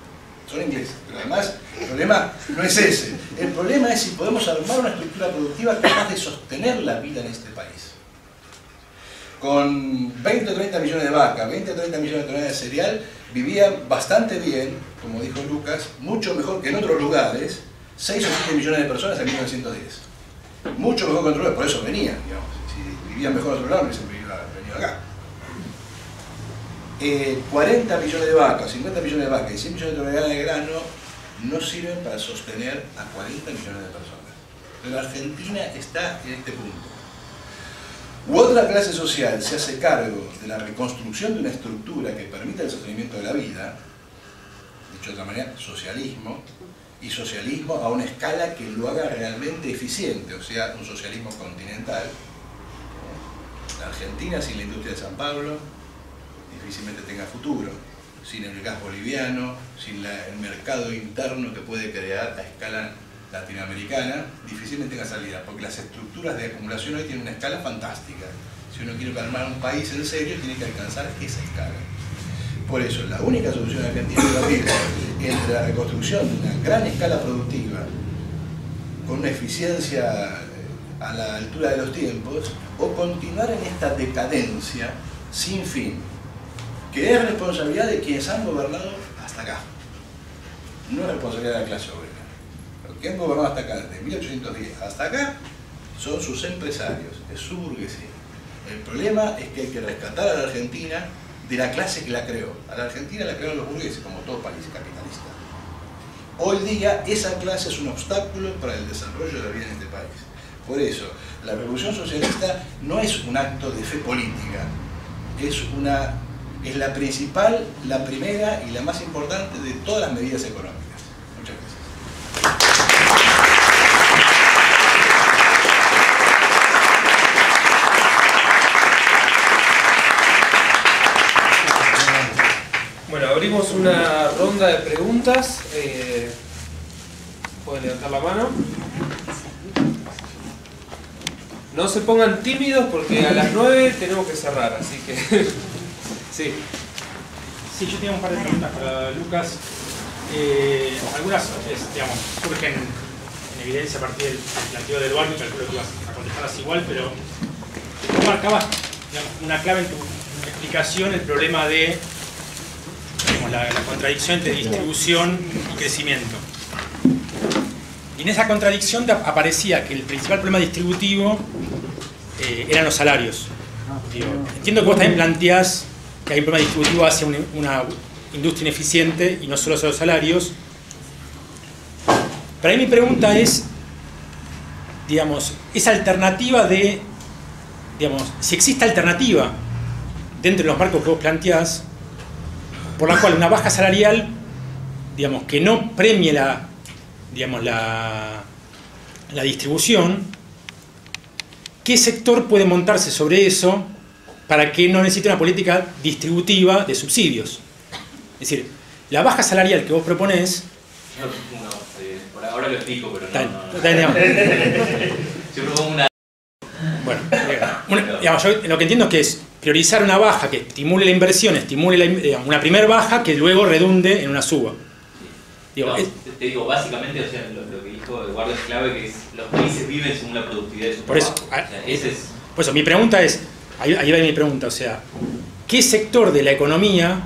Son inglesas. Pero además, el problema no es ese. El problema es si podemos armar una estructura productiva capaz de sostener la vida en este país. Con 20 o 30 millones de vacas, 20 o 30 millones de toneladas de cereal, vivían bastante bien, como dijo Lucas, mucho mejor que en otros lugares, 6 o 7 millones de personas en 1910. Mucho mejor que en otros lugares, por eso venían, digamos. Si vivían mejor en otro lado, no hubiesen venido acá. 40 millones de vacas, 50 millones de vacas y 100 millones de toneladas de grano no sirven para sostener a 40 millones de personas. Pero la Argentina está en este punto. U otra clase social se hace cargo de la reconstrucción de una estructura que permita el sostenimiento de la vida, dicho de otra manera, socialismo, y socialismo a una escala que lo haga realmente eficiente, o sea, un socialismo continental. La Argentina sin la industria de San Pablo difícilmente tenga futuro, sin el gas boliviano, sin el mercado interno que puede crear a escala latinoamericana, difícilmente tenga salida, porque las estructuras de acumulación hoy tienen una escala fantástica. Si uno quiere armar un país en serio, tiene que alcanzar esa escala. Por eso, la única solución argentina es la misma, entre la reconstrucción de una gran escala productiva, con una eficiencia a la altura de los tiempos, o continuar en esta decadencia sin fin, que es responsabilidad de quienes han gobernado hasta acá. No es responsabilidad de la clase obrera. Los que han gobernado hasta acá, desde 1810 hasta acá, son sus empresarios, es su burguesía. El problema es que hay que rescatar a la Argentina de la clase que la creó. A la Argentina la crearon los burgueses, como todo país capitalista. Hoy día esa clase es un obstáculo para el desarrollo de la vida en este país. Por eso, la revolución socialista no es un acto de fe política, es la principal, la primera y la más importante de todas las medidas económicas. Muchas gracias. Bueno, abrimos una ronda de preguntas. Pueden levantar la mano. No se pongan tímidos porque a las 9 tenemos que cerrar, así que... sí. Sí, yo tenía un par de preguntas para Lucas. Algunas digamos, surgen en evidencia a partir del planteo de Eduardo, y calculo que vas a contestarlas igual, pero tú marcabas, digamos, una clave en tu explicación, el problema de la contradicción entre distribución y crecimiento. Y en esa contradicción aparecía que el principal problema distributivo eran los salarios. Digo, entiendo que vos también planteás que hay un problema distributivo hacia una industria ineficiente y no solo hacia los salarios. Pero ahí mi pregunta es, digamos, esa alternativa de, digamos, si existe alternativa dentro de los marcos que vos planteás, por la cual una baja salarial, digamos, que no premie la distribución, ¿qué sector puede montarse sobre eso para que no necesite una política distributiva de subsidios. Es decir, la baja salarial que vos proponés... Por ahora lo explico, pero yo propongo una... Bueno, digamos, yo lo que entiendo es que es priorizar una baja que estimule la inversión, estimule una primer baja que luego redunde en una suba. Digo, te digo, básicamente, o sea, lo que dijo Eduardo es clave, que es los países viven según la productividad de su trabajo. Por eso, mi pregunta es, ahí va mi pregunta, o sea, ¿qué sector de la economía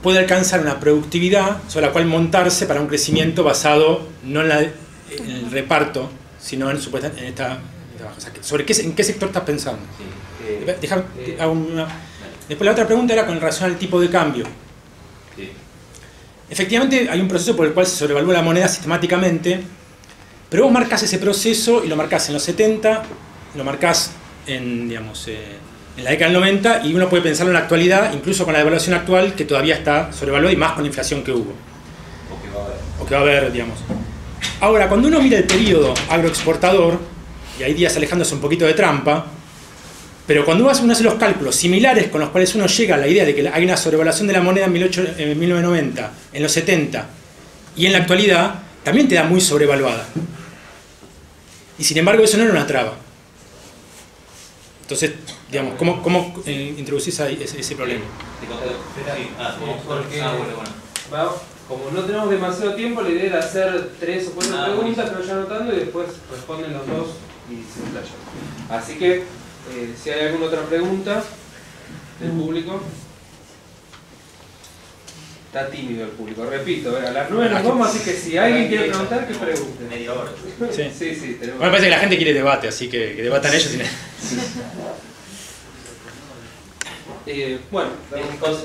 puede alcanzar una productividad sobre la cual montarse para un crecimiento basado no en el reparto, sino en esta baja? O sea, ¿en qué sector estás pensando? Sí. Después la otra pregunta era con relación al tipo de cambio. Sí. Efectivamente hay un proceso por el cual se sobrevalúa la moneda sistemáticamente, pero vos marcás ese proceso y lo marcás en los 70, lo marcás en la década del 90, y uno puede pensarlo en la actualidad, incluso con la devaluación actual, que todavía está sobrevaluada y más con la inflación que hubo. O que va a haber, digamos. Ahora, cuando uno mira el periodo agroexportador, y hay días alejándose un poquito de trampa, pero cuando uno hace los cálculos similares con los cuales uno llega a la idea de que hay una sobrevaluación de la moneda en 1990, en los 70 y en la actualidad, también te da muy sobrevaluada. Y sin embargo eso no era una traba. Entonces, digamos, ¿cómo introducís ese problema? Como no tenemos demasiado tiempo, la idea era hacer 3 o 4 preguntas que vayan anotando y después responden los dos y se detallan. Así que, si hay alguna otra pregunta del público. Está tímido el público, repito, a las 9 nos vamos, así que si alguien quiere preguntar, que pregunte. Media hora. Sí, tenemos. Me parece que la gente quiere debate, así que debatan ellos. Bueno,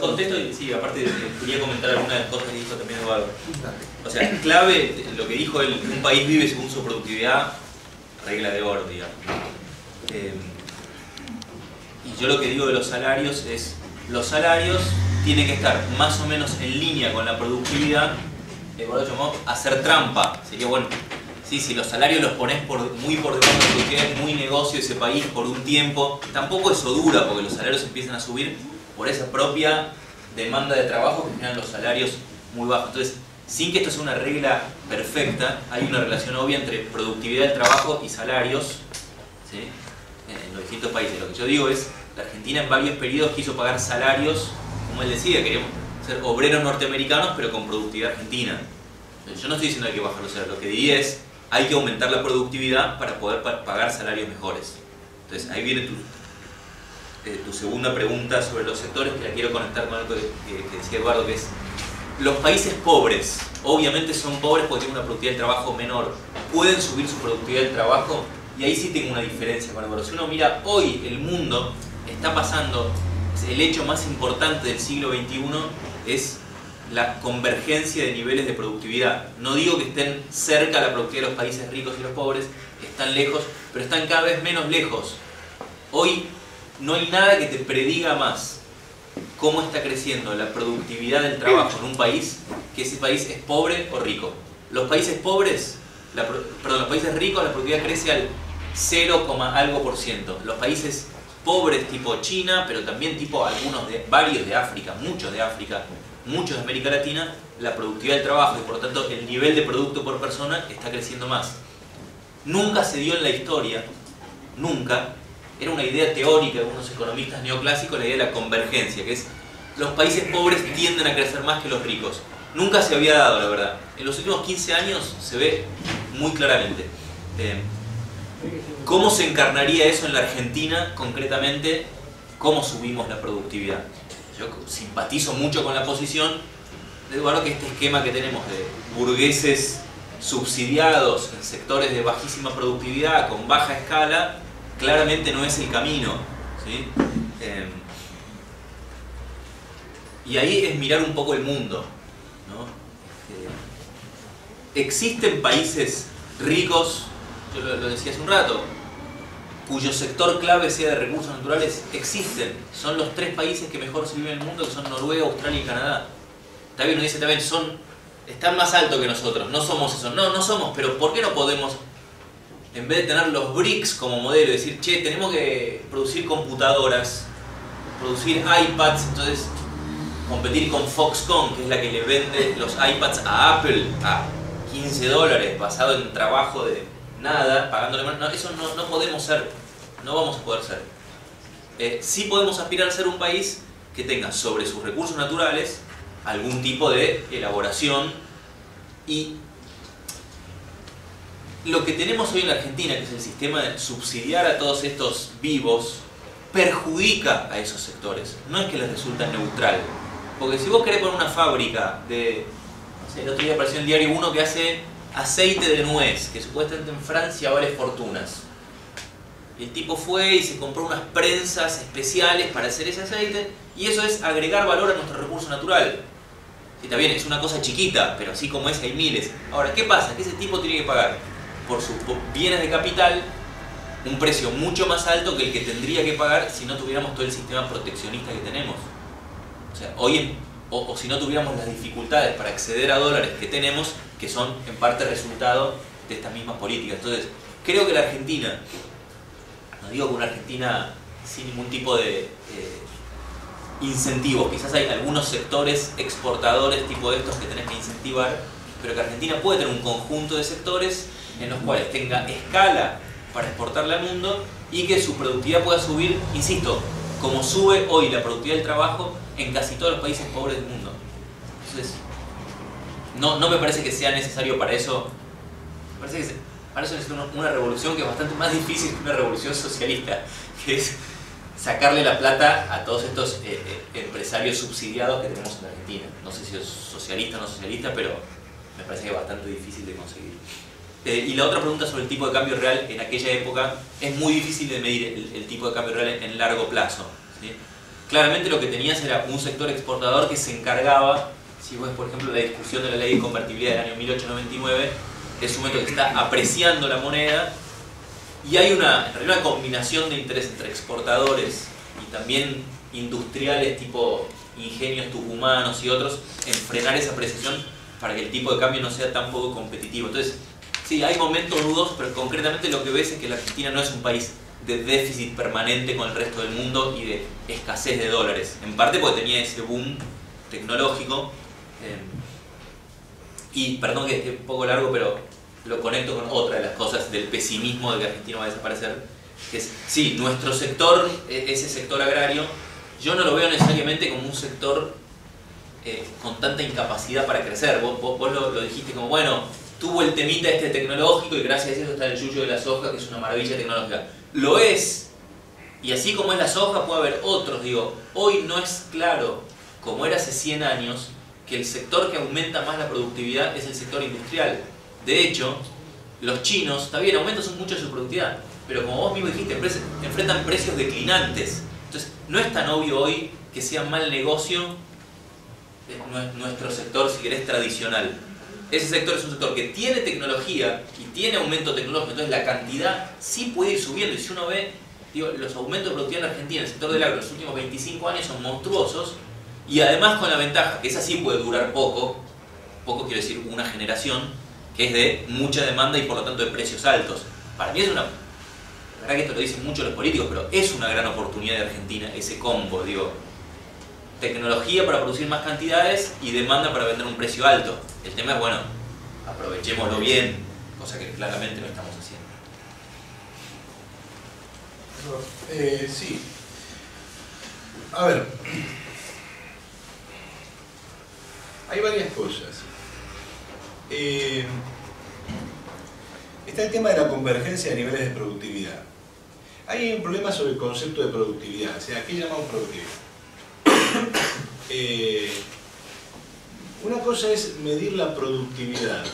contesto y sí, aparte quería comentar algunas de las cosas que dijo también Eduardo. O sea, clave, lo que dijo él, un país vive según su productividad, regla de oro, digamos. Y yo lo que digo de los salarios es, los salarios tienen que estar más o menos en línea con la productividad. Eduardo llamó hacer trampa. Sería bueno, sí, si los salarios los pones muy por debajo de la productividad, es muy negocio ese país por un tiempo. Tampoco eso dura, porque los salarios empiezan a subir por esa propia demanda de trabajo que generan los salarios muy bajos. Entonces, sin que esto sea una regla perfecta, hay una relación obvia entre productividad del trabajo y salarios, ¿sí?, en los distintos países. Lo que yo digo es, la Argentina en varios periodos quiso pagar salarios, como él decía, queríamos ser obreros norteamericanos pero con productividad argentina. Entonces, yo no estoy diciendo que hay que bajar los salarios, lo que diría es, hay que aumentar la productividad para poder pagar salarios mejores. Entonces, ahí viene tu segunda pregunta sobre los sectores, que la quiero conectar con algo que decía Eduardo, que es, los países pobres, obviamente son pobres porque tienen una productividad del trabajo menor, pueden subir su productividad del trabajo, y ahí sí tengo una diferencia con Eduardo. Si uno mira hoy el mundo, está pasando, el hecho más importante del siglo XXI es la convergencia de niveles de productividad. No digo que estén cerca la productividad de los países ricos y los pobres, están lejos, pero están cada vez menos lejos. Hoy no hay nada que te prediga más cómo está creciendo la productividad del trabajo en un país, que ese país es pobre o rico. Los países pobres, los países ricos, la productividad crece al 0,algo%. Los países pobres tipo China, pero también tipo varios de África, muchos de África, muchos de América Latina, la productividad del trabajo y por lo tanto el nivel de producto por persona está creciendo más. Nunca se dio en la historia, nunca, era una idea teórica de unos economistas neoclásicos, la idea de la convergencia, que es los países pobres tienden a crecer más que los ricos. Nunca se había dado, la verdad. En los últimos 15 años se ve muy claramente. ¿Cómo se encarnaría eso en la Argentina concretamente? ¿Cómo subimos la productividad? Yo simpatizo mucho con la posición de Eduardo, que este esquema que tenemos de burgueses subsidiados en sectores de bajísima productividad, con baja escala, claramente no es el camino, ¿sí? Y ahí es mirar un poco el mundo, ¿no? Existen países ricos, yo lo decía hace un rato, cuyo sector clave sea de recursos naturales, existen. Son los 3 países que mejor se viven en el mundo, que son Noruega, Australia y Canadá. Está bien, uno dice también, están más altos que nosotros, no somos eso. No somos, pero ¿por qué no podemos en vez de tener los BRICS como modelo, decir, che, tenemos que producir computadoras, producir iPads, entonces competir con Foxconn, que es la que le vende los iPads a Apple a $15, basado en trabajo de nada, pagándole más. No, eso no podemos ser, no vamos a poder ser. Sí podemos aspirar a ser un país que tenga sobre sus recursos naturales algún tipo de elaboración, y lo que tenemos hoy en la Argentina, que es el sistema de subsidiar a todos estos vivos, perjudica a esos sectores, no es que les resulta neutral. Porque si vos querés poner una fábrica de, no sé, el otro día apareció en el diario uno que hace aceite de nuez, que supuestamente en Francia vale fortunas. Y el tipo fue y se compró unas prensas especiales para hacer ese aceite, y eso es agregar valor a nuestro recurso natural. Y está bien, es una cosa chiquita, pero así como esa hay miles. Ahora, ¿qué pasa? Que ese tipo tiene que pagar por sus bienes de capital un precio mucho más alto que el que tendría que pagar si no tuviéramos todo el sistema proteccionista que tenemos. O sea, hoy, o si no tuviéramos las dificultades para acceder a dólares que tenemos, que son en parte resultado de estas mismas políticas. Entonces, creo que la Argentina, no digo que una Argentina sin ningún tipo de incentivos, quizás hay algunos sectores exportadores tipo de estos que tenés que incentivar, pero que Argentina puede tener un conjunto de sectores en los cuales tenga escala para exportarle al mundo y que su productividad pueda subir, insisto, como sube hoy la productividad del trabajo en casi todos los países pobres del mundo. Entonces, no me parece que sea necesario para eso. Me parece que para eso necesita una revolución que es bastante más difícil que una revolución socialista, que es sacarle la plata a todos estos empresarios subsidiados que tenemos en Argentina. No sé si es socialista o no socialista, pero me parece que es bastante difícil de conseguir. Y la otra pregunta sobre el tipo de cambio real en aquella época, es muy difícil de medir el tipo de cambio real en largo plazo, ¿sí? Claramente lo que tenías era un sector exportador que se encargaba, si vos por ejemplo la discusión de la ley de convertibilidad del año 1899, es un momento que está apreciando la moneda, y hay en realidad una combinación de interés entre exportadores y también industriales tipo ingenios tucumanos y otros en frenar esa apreciación para que el tipo de cambio no sea tan poco competitivo. Entonces, sí, hay momentos dudosos, pero concretamente lo que ves es que la Argentina no es un país de déficit permanente con el resto del mundo y de escasez de dólares. En parte porque tenía ese boom tecnológico. Y perdón que esté un poco largo, pero lo conecto con otra de las cosas del pesimismo de que Argentina va a desaparecer. Que es, sí, nuestro sector, ese sector agrario, yo no lo veo necesariamente como un sector con tanta incapacidad para crecer. Vos lo dijiste como, bueno, tuvo el temita este tecnológico y gracias a eso está el yuyo de la soja, que es una maravilla tecnológica. Lo es, y así como es la soja puede haber otros. Digo, hoy no es claro, como era hace 100 años, que el sector que aumenta más la productividad es el sector industrial. De hecho, los chinos, está bien, aumentan mucho su productividad, pero como vos mismo dijiste, enfrentan precios declinantes. Entonces, no es tan obvio hoy que sea mal negocio nuestro sector, si querés, tradicional. Ese sector es un sector que tiene tecnología y tiene aumento tecnológico, entonces la cantidad sí puede ir subiendo. Y si uno ve, digo, los aumentos de productividad en Argentina, en el sector del agro, en los últimos 25 años son monstruosos, y además con la ventaja que esa sí puede durar poco quiero decir una generación, que es de mucha demanda y por lo tanto de precios altos. Para mí es una, la verdad que esto lo dicen mucho los políticos, pero es una gran oportunidad de Argentina, ese combo, digo, tecnología para producir más cantidades y demanda para vender a un precio alto. El tema es, bueno, aprovechémoslo bien, cosa que claramente no estamos haciendo. Sí. A ver, hay varias cosas. Está el tema de la convergencia de niveles de productividad. Hay un problema sobre el concepto de productividad, o sea, ¿qué llamamos productividad? Una cosa es medir la productividad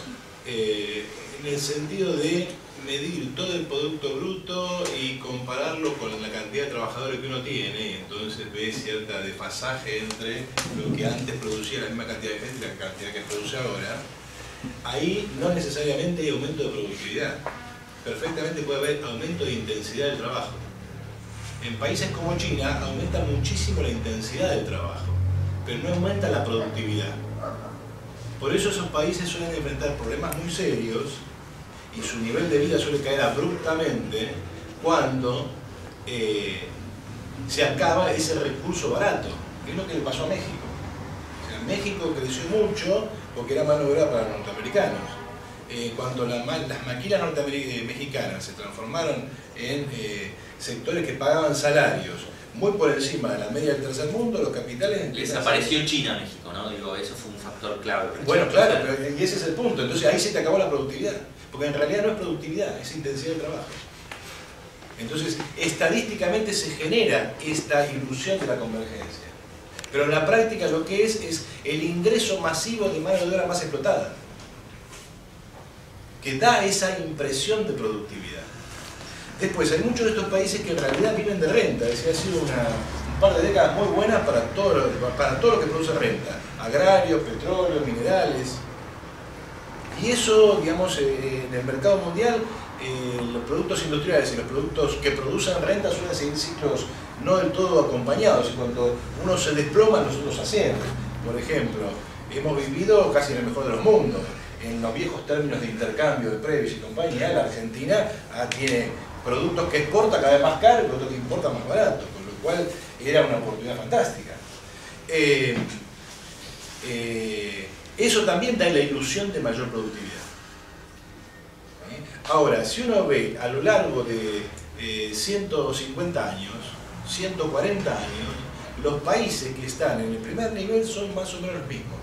en el sentido de medir todo el producto bruto y compararlo con la cantidad de trabajadores que uno tiene, y entonces ves cierta desfasaje entre lo que antes producía la misma cantidad de gente y la cantidad que produce ahora. Ahí no necesariamente hay aumento de productividad, perfectamente puede haber aumento de intensidad del trabajo. En países como China aumenta muchísimo la intensidad del trabajo, pero no aumenta la productividad. Por eso esos países suelen enfrentar problemas muy serios y su nivel de vida suele caer abruptamente cuando se acaba ese recurso barato, que es lo que le pasó a México. O sea, México creció mucho porque era mano de obra para los norteamericanos. Cuando las maquilas mexicanas se transformaron en sectores que pagaban salarios muy por encima de la media del tercer mundo, los capitales... Desapareció China, México, ¿no? Digo, eso fue un factor clave. Bueno, claro, pero, y ese es el punto. Entonces ahí se te acabó la productividad. Porque en realidad no es productividad, es intensidad de trabajo. Entonces, estadísticamente se genera esta ilusión de la convergencia. Pero en la práctica lo que es el ingreso masivo de mano de obra más explotada, que da esa impresión de productividad. Después, hay muchos de estos países que en realidad viven de renta, es decir, ha sido un par de décadas muy buenas para todo lo que produce renta, agrario, petróleo, minerales. Y eso, digamos, en el mercado mundial, los productos industriales y los productos que producen renta suelen seguir ciclos no del todo acompañados, y cuando uno se desploma, los otros ascienden. Por ejemplo, hemos vivido casi en el mejor de los mundos. En los viejos términos de intercambio de Previs y compañía, la Argentina tiene productos que exporta cada vez más caros y productos que importa más baratos, con lo cual era una oportunidad fantástica. Eso también da la ilusión de mayor productividad. Ahora, si uno ve a lo largo de 150 años, 140 años, los países que están en el primer nivel son más o menos los mismos.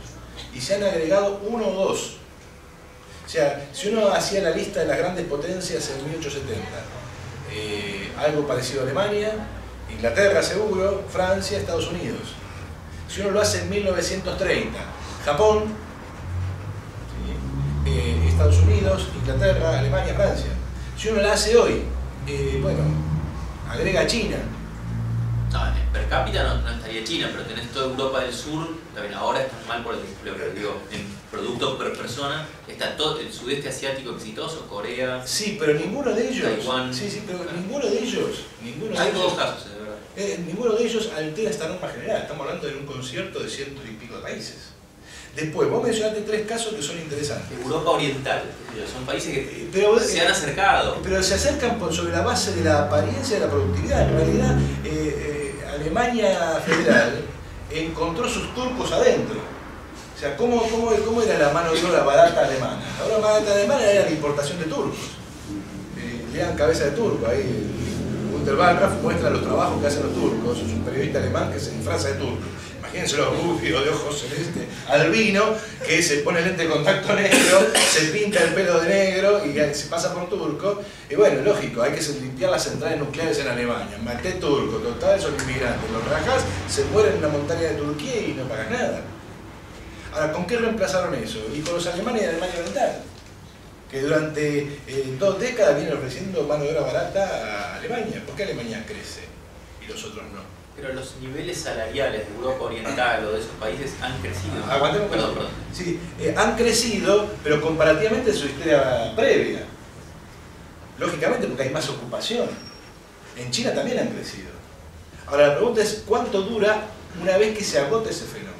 Y se han agregado uno o dos. O sea, si uno hacía la lista de las grandes potencias en 1870, algo parecido a Alemania, Inglaterra seguro, Francia, Estados Unidos. Si uno lo hace en 1930, Japón, ¿sí? Estados Unidos, Inglaterra, Alemania, Francia. Si uno lo hace hoy, bueno, agrega China. No, en per cápita no estaría China, pero tenés toda Europa del Sur, también ahora está mal por el desempleo, pero digo, en productos por persona, está todo el sudeste asiático exitoso, Corea... Sí, pero ninguno de ellos... Taiwán... Sí, pero ninguno de ellos... Hay todos casos, de verdad. Ninguno de ellos altera esta norma general. Estamos hablando de un concierto de 100 y pico de países. Después, vos mencionaste 3 casos que son interesantes. Europa Oriental, son países que se han acercado. Pero se acercan sobre la base de la apariencia de la productividad. En realidad, Alemania Federal encontró sus turcos adentro. O sea, ¿cómo era la mano de obra barata alemana? La obra barata alemana era la importación de turcos. Lean Cabeza de Turco, ahí Günter Wallraff muestra los trabajos que hacen los turcos. Es un periodista alemán que se disfraza de turco. Imagínense los rubios de ojos celeste, albino, que se pone lente de contacto negro, se pinta el pelo de negro y se pasa por turco. Y bueno, lógico, hay que limpiar las centrales nucleares en Alemania. Maté turco, total, son inmigrantes. Los rajás se mueren en una montaña de Turquía y no pagan nada. Ahora, ¿con qué reemplazaron eso? Y con los alemanes de Alemania Oriental, que durante 2 décadas vienen ofreciendo mano de obra barata a Alemania. ¿Por qué Alemania crece y los otros no? Pero los niveles salariales de Europa Oriental o de esos países han crecido. Aguantemos. Perdón. Sí, han crecido, pero comparativamente de su historia previa. Lógicamente, porque hay más ocupación. En China también han crecido. Ahora, la pregunta es, ¿cuánto dura una vez que se agote ese fenómeno?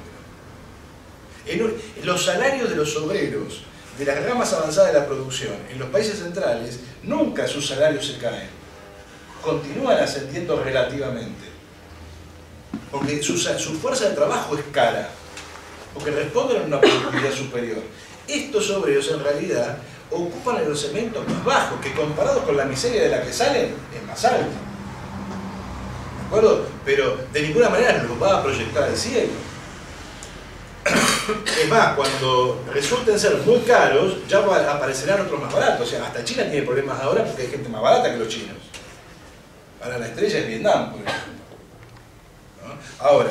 Los salarios de los obreros de las ramas avanzadas de la producción en los países centrales, nunca sus salarios se caen. Continúan ascendiendo relativamente. Porque su fuerza de trabajo es cara, porque responden a una productividad superior. Estos obreros en realidad ocupan los segmentos más bajos, que comparados con la miseria de la que salen, es más alto. ¿De acuerdo? Pero de ninguna manera los va a proyectar al cielo. Es más, cuando resulten ser muy caros, ya aparecerán otros más baratos. O sea, hasta China tiene problemas ahora porque hay gente más barata que los chinos. Ahora la estrella es Vietnam, por ejemplo. Ahora,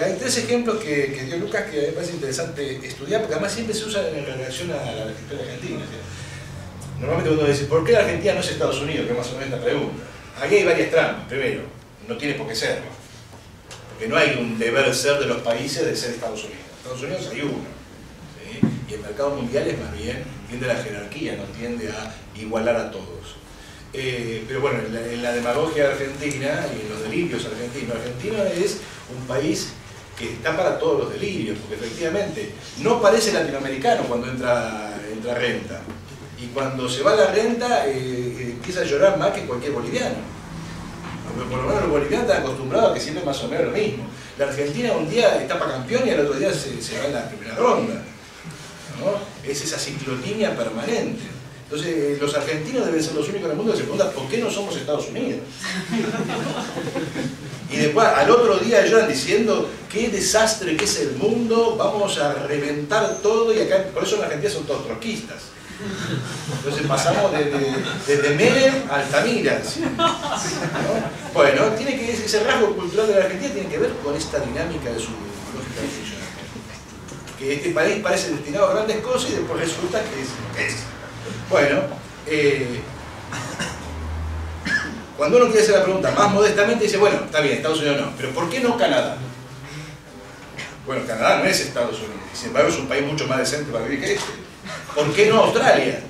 hay 3 ejemplos que dio Lucas que me parece interesante estudiar, porque además siempre se usan en relación a la historia argentina. Normalmente uno dice, ¿por qué la Argentina no es Estados Unidos? Que es más o menos la pregunta. Aquí hay varias trampas. Primero, no tiene por qué serlo. Porque no hay un deber ser de los países de ser Estados Unidos. Estados Unidos hay uno. ¿Sí? Y el mercado mundial es más bien, tiende a la jerarquía, no tiende a igualar a todos. Pero bueno, en la demagogia argentina y en los delirios argentinos, Argentina es un país que está para todos los delirios, porque efectivamente no parece latinoamericano cuando entra renta. Y cuando se va la renta, empieza a llorar más que cualquier boliviano. Porque por lo menos los bolivianos están acostumbrados a que siempre más o menos lo mismo. La Argentina un día está para campeón y al otro día se va en la primera ronda, ¿no? Es esa ciclotimia permanente. Entonces, los argentinos deben ser los únicos en el mundo que se preguntan ¿por qué no somos Estados Unidos? Y después, al otro día lloran diciendo qué desastre que es el mundo, vamos a reventar todo, y acá, por eso en Argentina son todos trotskistas. Entonces pasamos desde Menem a Altamira, ¿sí? ¿No? Bueno, tiene que, ese rasgo cultural de la Argentina tiene que ver con esta dinámica de su lógica de funcionamiento. Que este país parece destinado a grandes cosas y después resulta que es lo que es. Bueno, cuando uno quiere hacer la pregunta más modestamente dice, bueno, está bien, Estados Unidos no, pero ¿por qué no Canadá? Bueno, Canadá no es Estados Unidos, sin embargo es un país mucho más decente para vivir que este. ¿Por qué no Australia?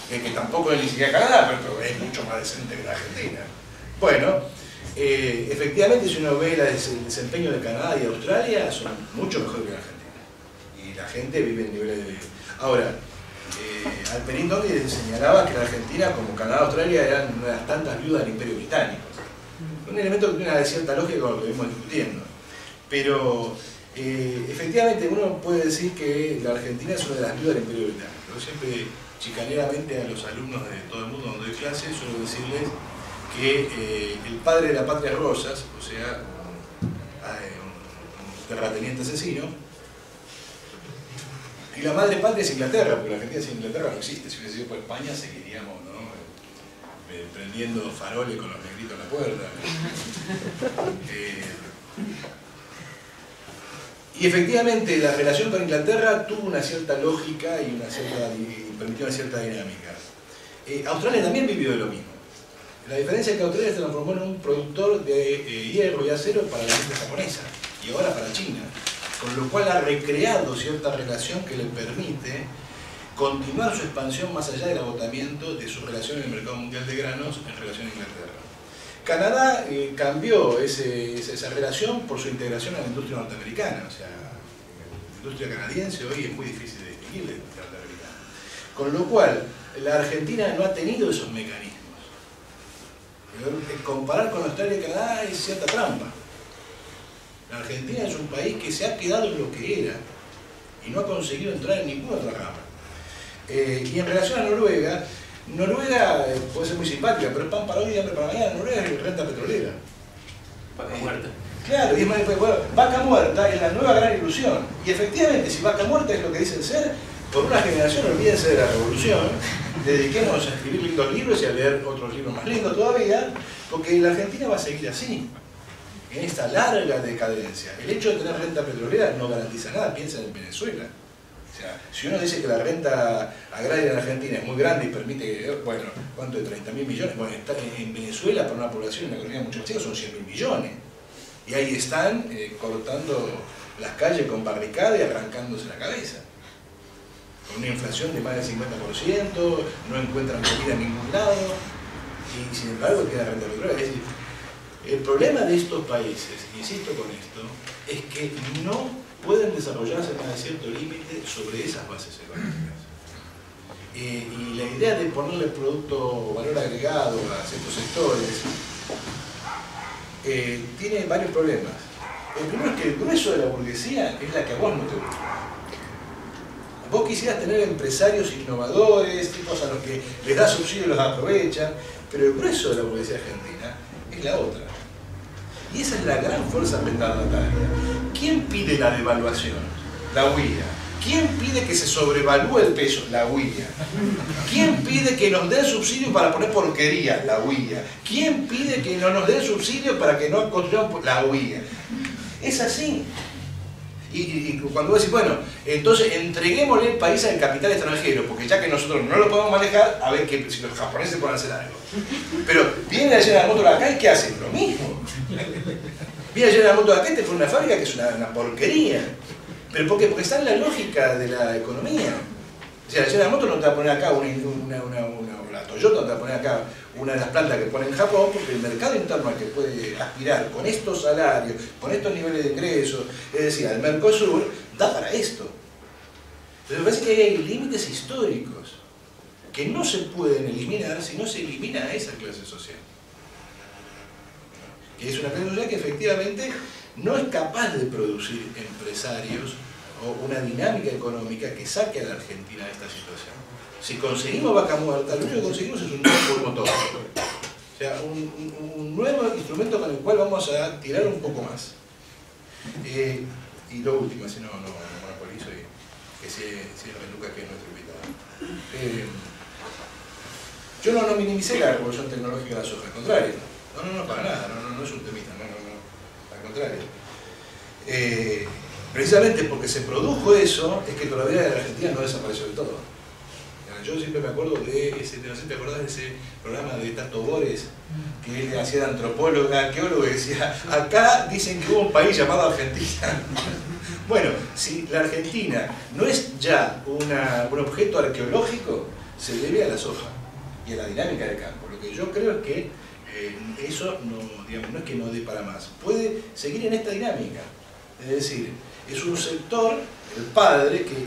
Que tampoco es ni siquiera Canadá, pero es mucho más decente que la Argentina. Bueno, efectivamente si uno ve el desempeño de Canadá y Australia, son mucho mejor que la Argentina. Y la gente vive en niveles de... Ahora, Alperín Donde señalaba que la Argentina, como Canadá y Australia, eran una de las tantas viudas del Imperio Británico. Un elemento que tiene una cierta lógica con lo que venimos discutiendo. Pero... efectivamente uno puede decir que la Argentina es una de las viudas del Imperio Británico. Yo siempre chicaneramente a los alumnos de todo el mundo donde doy clases suelo decirles que el padre de la patria es Rosas, o sea, un terrateniente asesino, y la madre patria es Inglaterra, porque la Argentina sin Inglaterra no existe. Si hubiese sido por España seguiríamos, ¿no? Prendiendo faroles con los negritos en la puerta. Y efectivamente la relación con Inglaterra tuvo una cierta lógica y permitió una cierta dinámica. Australia también vivió de lo mismo. La diferencia es que Australia se transformó en un productor de hierro y acero para la industria japonesa y ahora para China, con lo cual ha recreado cierta relación que le permite continuar su expansión más allá del agotamiento de su relación en el mercado mundial de granos en relación a Inglaterra. Canadá cambió esa relación por su integración a la industria norteamericana, o sea, la industria canadiense hoy es muy difícil de distinguir de la industria norteamericana. Con lo cual, la Argentina no ha tenido esos mecanismos. Comparar con Australia y Canadá es cierta trampa. La Argentina es un país que se ha quedado en lo que era y no ha conseguido entrar en ninguna otra rama. Y en relación a Noruega puede ser muy simpática, pero es pan para hoy y hambre para mañana. Noruega es renta petrolera. Vaca muerta. Claro, y es más, bueno, vaca muerta es la nueva gran ilusión. Y efectivamente, si vaca muerta es lo que dicen ser, por una generación olvídense de la revolución, dediquémonos a escribir lindos libros y a leer otros libros más lindos todavía, porque la Argentina va a seguir así, en esta larga decadencia. El hecho de tener renta petrolera no garantiza nada, piensa en Venezuela. O sea, si uno dice que la renta agraria en Argentina es muy grande y permite, bueno, ¿cuánto? De 30.000 millones. Bueno, en Venezuela, para una población y una economía mucho más chica, son 100.000 millones. Y ahí están cortando las calles con barricada y arrancándose la cabeza. Con una inflación de más del 50%, no encuentran comida en ningún lado, y sin embargo queda renta petrolera. Es decir, el problema de estos países, insisto con esto, es que no pueden desarrollarse más de cierto límite sobre esas bases económicas. Y la idea de ponerle producto valor agregado a ciertos sectores tiene varios problemas. El primero es que el grueso de la burguesía es la que a vos no te gusta. Vos quisieras tener empresarios innovadores, tipos a los que les das subsidios y los aprovechan, pero el grueso de la burguesía argentina es la otra. Y esa es la gran fuerza retardataria. ¿Quién pide la devaluación? La UIA. ¿Quién pide que se sobrevalúe el peso? La UIA. ¿Quién pide que nos den subsidio para poner porquería? La UIA. ¿Quién pide que no nos den subsidio para que no construyamos? La UIA. Es así. Y cuando vos decís, bueno, entonces entreguémosle el país al capital extranjero, porque ya que nosotros no lo podemos manejar, a ver que, si los japoneses pueden hacer algo. Pero viene a General Motors acá y ¿qué hacen? Lo mismo. Viene a General Motors acá y te pone una fábrica que es una porquería. ¿Pero por qué? Porque está en la lógica de la economía. O sea, General Motors no te va a poner acá la Toyota no te va a poner acá una de las plantas que pone en Japón, porque el mercado interno al que puede aspirar con estos salarios, con estos niveles de ingresos, es decir, al Mercosur, da para esto. Pero me parece que hay límites históricos. que no se pueden eliminar si no se elimina a esa clase social. Que es una clase social que efectivamente no es capaz de producir empresarios o una dinámica económica que saque a la Argentina de esta situación. Si conseguimos vaca muerta, lo único que conseguimos es un nuevo motor. O sea, un nuevo instrumento con el cual vamos a tirar un poco más. Y lo último, si no monopolizo, y que cierre Lucas, que es nuestro invitado. Yo no minimicé la revolución tecnológica de la soja, al contrario. No, para nada, no es un temita, no, al contrario. Precisamente porque se produjo eso, es que todavía la Argentina no desapareció del todo. Yo siempre me acuerdo de ese, no sé si te acordás de ese programa de Tato Bores, que él hacía de arqueólogo, y decía, acá dicen que hubo un país llamado Argentina. Bueno, si la Argentina no es ya un objeto arqueológico, se debe a la soja y a la dinámica del campo. Lo que yo creo es que eso no es que no dé para más, puede seguir en esta dinámica. Es decir, es un sector, el padre, que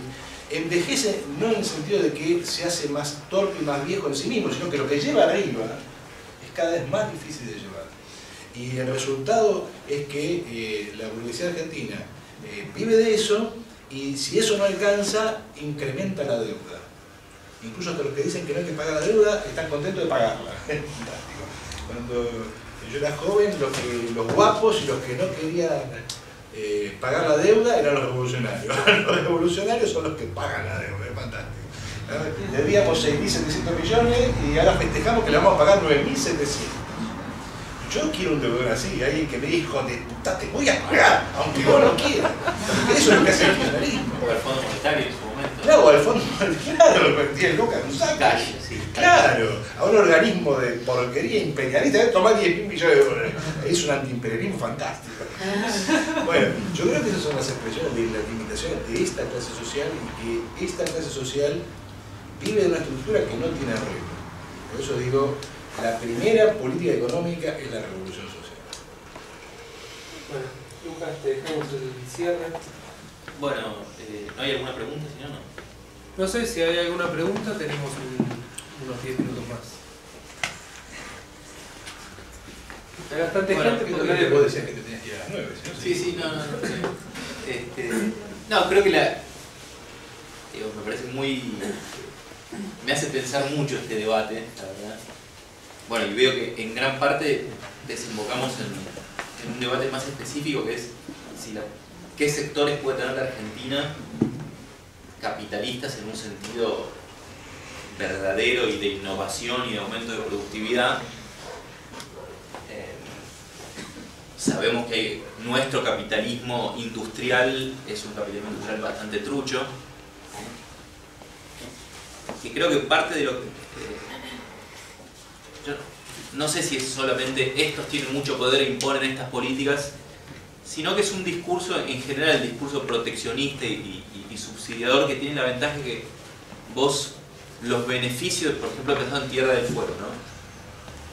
envejece no en el sentido de que se hace más torpe y más viejo en sí mismo, sino que lo que lleva arriba es cada vez más difícil de llevar. Y el resultado es que la burguesía argentina vive de eso, y si eso no alcanza, incrementa la deuda. Incluso hasta los que dicen que no hay que pagar la deuda están contentos de pagarla. Fantástico. Cuando yo era joven, los guapos y los que no querían pagar la deuda eran los revolucionarios. Los revolucionarios son los que pagan la deuda, es fantástico. Debíamos 6.700 millones y ahora festejamos que le vamos a pagar 9.700. Yo quiero un deudor así, alguien que me dijo, de puta, te voy a pagar, aunque vos no quieras. Eso es lo que hace el kirchnerismo. O el Fondo Monetario en su momento. Claro, al fondo, claro, lo convertía en Lucas, un saco. Claro, a un organismo de porquería imperialista, tomar 10.000 millones de dólares. Es un antiimperialismo fantástico. Bueno, yo creo que esas son las expresiones de las limitaciones de esta clase social, y que esta clase social vive de una estructura que no tiene arreglo. Por eso digo, la primera política económica es la revolución social. Bueno, Lucas, te dejamos el cierre. Bueno, ¿no hay alguna pregunta? Si no, no. No sé si hay alguna pregunta, tenemos unos 10 minutos más. Hay bastante gente Porque porque... vos decías que te tenías que ir a las 9, ¿no? Sí, no, creo que me parece muy... Me hace pensar mucho este debate, la verdad. Bueno, y veo que en gran parte desembocamos en un debate más específico, que es qué sectores puede tener la Argentina capitalistas en un sentido verdadero y de innovación y de aumento de productividad. Sabemos que nuestro capitalismo industrial es un capitalismo industrial bastante trucho, y creo que parte de lo que... yo no sé si es solamente estos tienen mucho poder e imponen estas políticas, sino que es un discurso, en general el discurso proteccionista y subsidiador, que tiene la ventaja que vos los beneficios, por ejemplo, pensando en Tierra del Fuego, ¿no?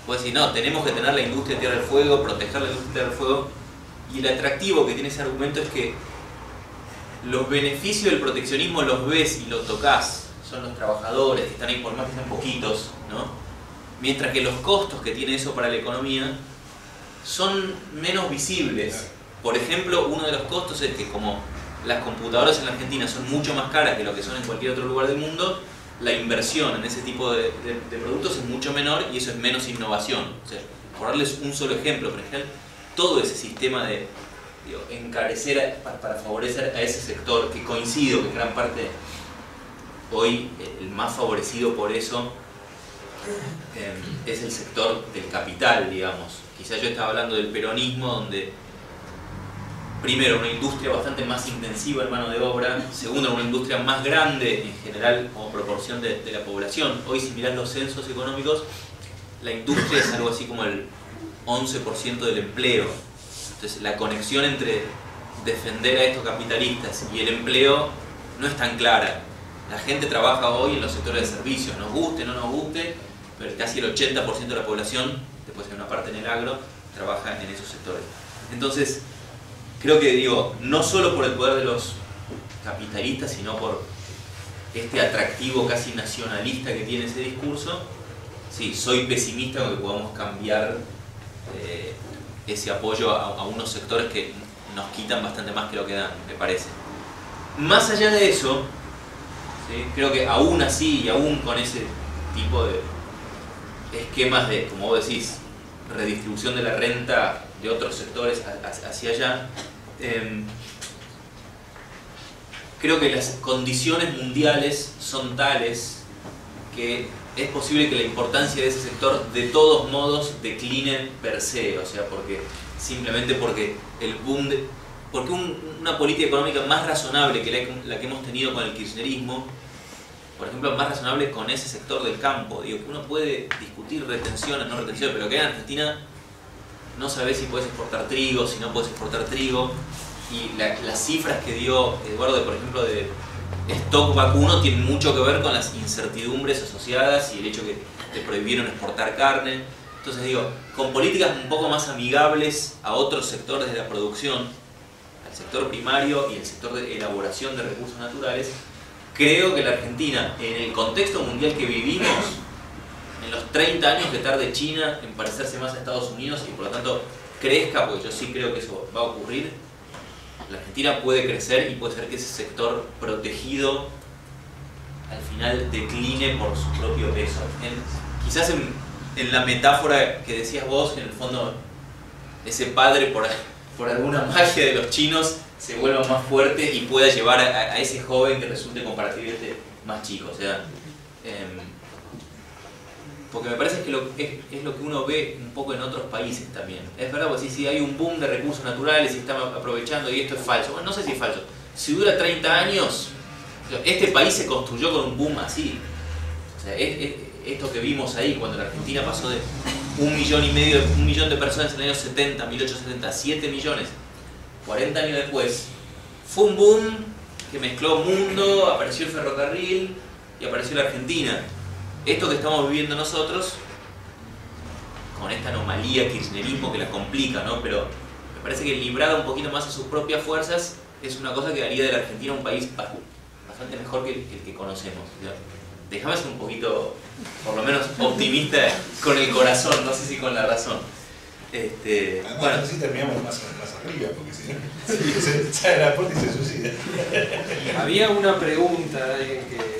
Vos decís, no, tenemos que tener la industria de Tierra del Fuego, proteger la industria de Tierra del Fuego, y el atractivo que tiene ese argumento es que los beneficios del proteccionismo los ves y los tocas, son los trabajadores que están ahí, por más que sean poquitos, ¿no? Mientras que los costos que tiene eso para la economía son menos visibles. Por ejemplo, uno de los costos es que como las computadoras en la Argentina son mucho más caras que lo que son en cualquier otro lugar del mundo, la inversión en ese tipo de productos es mucho menor, y eso es menos innovación. O sea, por darles un solo ejemplo, por ejemplo, todo ese sistema de encarecer para favorecer a ese sector, que coincido que en gran parte hoy el más favorecido por eso es el sector del capital, digamos. Quizás yo estaba hablando del peronismo, donde primero, una industria bastante más intensiva en mano de obra. Segundo, una industria más grande en general como proporción de la población. Hoy, si mirás los censos económicos, la industria es algo así como el 11% del empleo. Entonces, la conexión entre defender a estos capitalistas y el empleo no es tan clara. La gente trabaja hoy en los sectores de servicios, nos guste o no nos guste, pero casi el 80% de la población, después hay una parte en el agro, trabaja en esos sectores. Entonces, creo que no solo por el poder de los capitalistas, sino por este atractivo casi nacionalista que tiene ese discurso, sí, soy pesimista con que podamos cambiar ese apoyo a unos sectores que nos quitan bastante más que lo que dan, me parece. Más allá de eso, ¿sí? Creo que aún así y aún con ese tipo de esquemas de, como vos decís, redistribución de la renta de otros sectores hacia allá, creo que las condiciones mundiales son tales que es posible que la importancia de ese sector de todos modos decline per se, o sea, simplemente porque el boom porque una política económica más razonable que la que hemos tenido con el kirchnerismo, por ejemplo, más razonable con ese sector del campo. Digo, que uno puede discutir retenciones, no retenciones, pero que en Argentina no sabés si puedes exportar trigo, si no puedes exportar trigo. Y las cifras que dio Eduardo, por ejemplo, de stock vacuno, tienen mucho que ver con las incertidumbres asociadas y el hecho que te prohibieron exportar carne. Entonces digo, con políticas un poco más amigables a otros sectores de la producción, al sector primario y el sector de elaboración de recursos naturales, creo que la Argentina, en el contexto mundial que vivimos, en los 30 años que tarde China en parecerse más a Estados Unidos y por lo tanto crezca, porque yo sí creo que eso va a ocurrir, la Argentina puede crecer y puede ser que ese sector protegido al final decline por su propio peso. Quizás en la metáfora que decías vos, en el fondo ese padre por alguna magia de los chinos se vuelva más fuerte y pueda llevar a ese joven que resulte comparativamente más chico. O sea, porque me parece que es lo que uno ve un poco en otros países también. Es verdad, pues si hay un boom de recursos naturales y están aprovechando y esto es falso. Bueno, no sé si es falso. Si dura 30 años, este país se construyó con un boom así. O sea, esto que vimos ahí, cuando la Argentina pasó de 1,5 millón de personas en el año 70, 1870, 7 millones, 40 años después, fue un boom que mezcló mundo, apareció el ferrocarril y apareció la Argentina. Esto que estamos viviendo nosotros, con esta anomalía kirchnerismo que la complica, ¿no? Pero me parece que librada un poquito más a sus propias fuerzas, es una cosa que haría de la Argentina un país bastante mejor que el que conocemos. Déjame ser un poquito, por lo menos, optimista con el corazón, no sé si con la razón. Bueno, así terminamos más arriba, porque si no, se sale a la puerta y se suicida. Había una pregunta de alguien que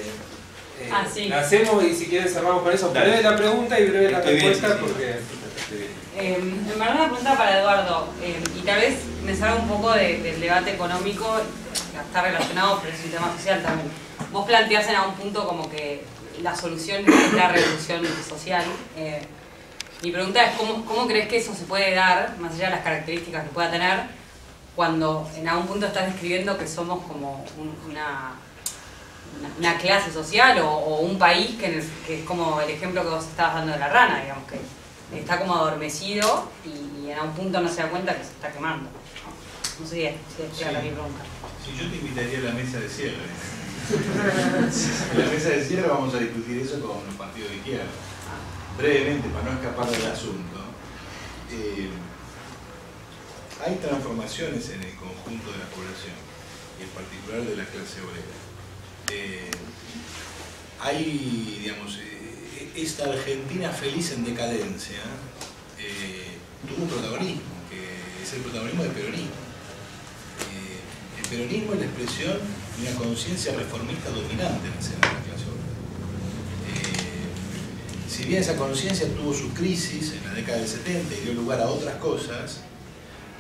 sí. la hacemos y si quieren cerramos con eso. Breve la pregunta y breve la respuesta, porque... En verdad una pregunta para Eduardo, y tal vez me salga un poco del debate económico, está relacionado, pero es un tema social también. Vos planteás en algún punto como que la solución es la revolución social. Mi pregunta es ¿cómo crees que eso se puede dar, más allá de las características que pueda tener, cuando en algún punto estás describiendo que somos como una clase social o un país que es como el ejemplo que vos estabas dando de la rana, digamos, que está como adormecido y en algún punto no se da cuenta que se está quemando? No sé si es clara mi pregunta. Si yo te invitaría a la mesa de cierre. En la mesa de cierre vamos a discutir eso con los partidos de izquierda. Brevemente, para no escapar del asunto, hay transformaciones en el conjunto de la población y en particular de la clase obrera. Hay, digamos, esta Argentina feliz en decadencia tuvo un protagonismo, que es el protagonismo del peronismo. El peronismo es la expresión de una conciencia reformista dominante en el seno de la clase obrera. Si bien esa conciencia tuvo su crisis en la década del 70 y dio lugar a otras cosas,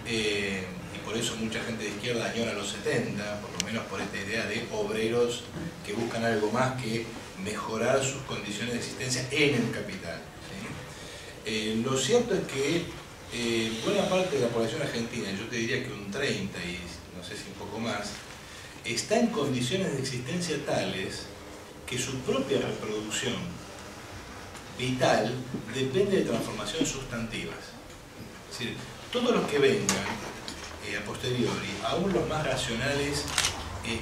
y por eso mucha gente de izquierda añora los 70, por lo menos por esta idea de obreros que buscan algo más que mejorar sus condiciones de existencia en el capital, ¿sí? Lo cierto es que buena parte de la población argentina, yo te diría que un 30 y no sé si un poco más, está en condiciones de existencia tales que su propia reproducción vital depende de transformaciones sustantivas. Es decir, todos los que vengan a posteriori, aún los más racionales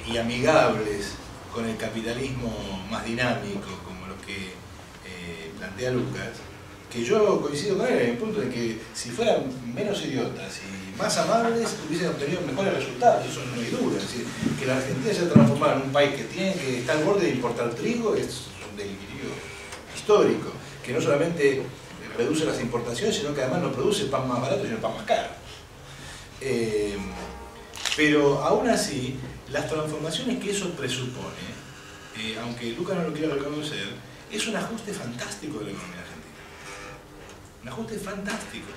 y amigables con el capitalismo más dinámico, como los que plantea Lucas, que yo coincido con él en el punto de que si fueran menos idiotas y más amables hubiesen obtenido mejores resultados, eso no hay duda. Es decir, que la Argentina se ha transformado en un país que está al borde de importar trigo es un delirio histórico, que no solamente reduce las importaciones, sino que además no produce pan más barato, sino pan más caro. Pero aún así, las transformaciones que eso presupone, aunque Lucas no lo quiera reconocer, es un ajuste fantástico de la economía argentina. Un ajuste fantástico.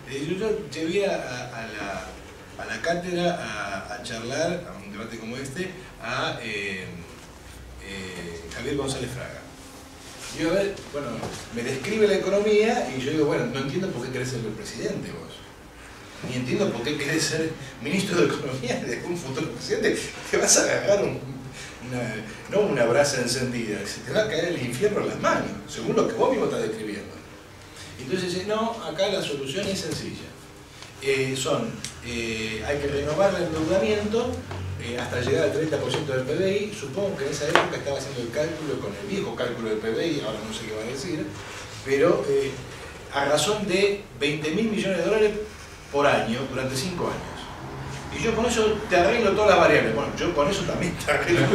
Yo llevé a la cátedra a charlar, a un debate como este, a Javier González Fraga. Y yo, a ver, bueno, me describe la economía y yo digo, bueno, no entiendo por qué querés ser el presidente vos. Ni entiendo por qué querés ser ministro de Economía de un futuro presidente. Te vas a agarrar no una brasa encendida, se te va a caer el infierno en las manos, según lo que vos mismo estás describiendo. Entonces dice, no, acá la solución es sencilla. Hay que renovar el endeudamiento hasta llegar al 30% del PBI. Supongo que en esa época estaba haciendo el cálculo con el viejo cálculo del PBI, ahora no sé qué va a decir, pero a razón de 20.000 millones de dólares por año durante 5 años. Y yo con eso te arreglo todas las variables. Bueno, yo con eso también te arreglo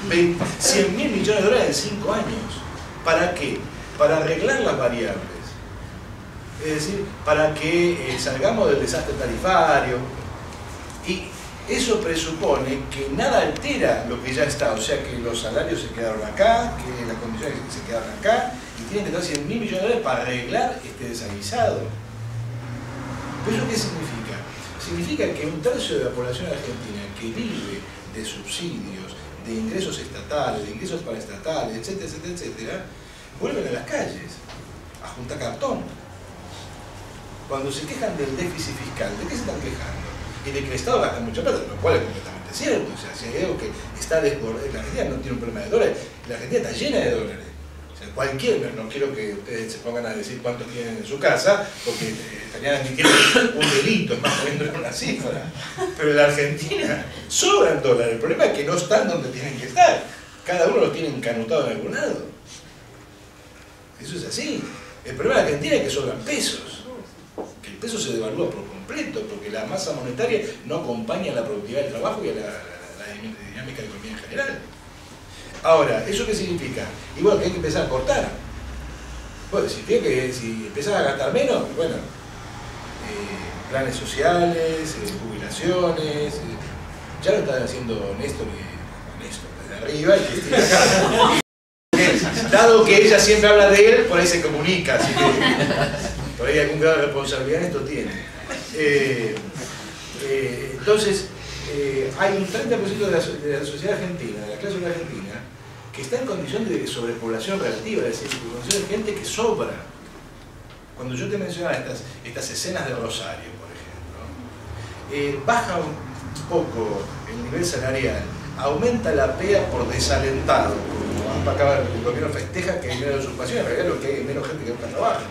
100.000 millones de dólares en 5 años. ¿Para qué? Para arreglar las variables. Es decir, para que salgamos del desastre tarifario. Y eso presupone que nada altera lo que ya está. O sea, que los salarios se quedaron acá, que las condiciones se quedaron acá, y tienen que dar 100.000 millones de dólares para arreglar este desaguisado. ¿Pero eso qué significa? Significa que un tercio de la población argentina que vive de subsidios, de ingresos estatales, de ingresos paraestatales, etcétera, etcétera, etcétera, vuelven a las calles a juntar cartón. Cuando se quejan del déficit fiscal, ¿de qué se están quejando? Y de que el Estado gasta mucha plata, lo cual es completamente cierto. O sea, si hay algo que está desbordado, la Argentina no tiene un problema de dólares, la Argentina está llena de dólares. O sea, cualquiera, no quiero que ustedes se pongan a decir cuántos tienen en su casa, porque estarían admitiendo un delito, es más poniendo una cifra. Pero en la Argentina sobran dólares, el problema es que no están donde tienen que estar. Cada uno los tiene encanutado en algún lado. Eso es así. El problema de la Argentina es que sobran pesos. Que el peso se devalúa por completo, porque la masa monetaria no acompaña a la productividad del trabajo y a la dinámica de la economía en general. Ahora, ¿eso qué significa? Igual que hay que empezar a cortar. Bueno, significa que si empezás a gastar menos, bueno, planes sociales, jubilaciones, ya lo está haciendo Néstor desde arriba, y dado que ella siempre habla de él, por ahí se comunica, así que por ahí algún grado de responsabilidad esto tiene. Entonces, hay un 30% de la sociedad argentina, de la clase argentina, que está en condición de sobrepoblación relativa, es decir, en condición de gente que sobra. Cuando yo te mencionaba estas escenas de Rosario, por ejemplo, baja un poco el nivel salarial, aumenta la PEA por desalentado, como acá el gobierno festeja que hay menos usurpación, en realidad lo que hay es menos gente que busca trabajo.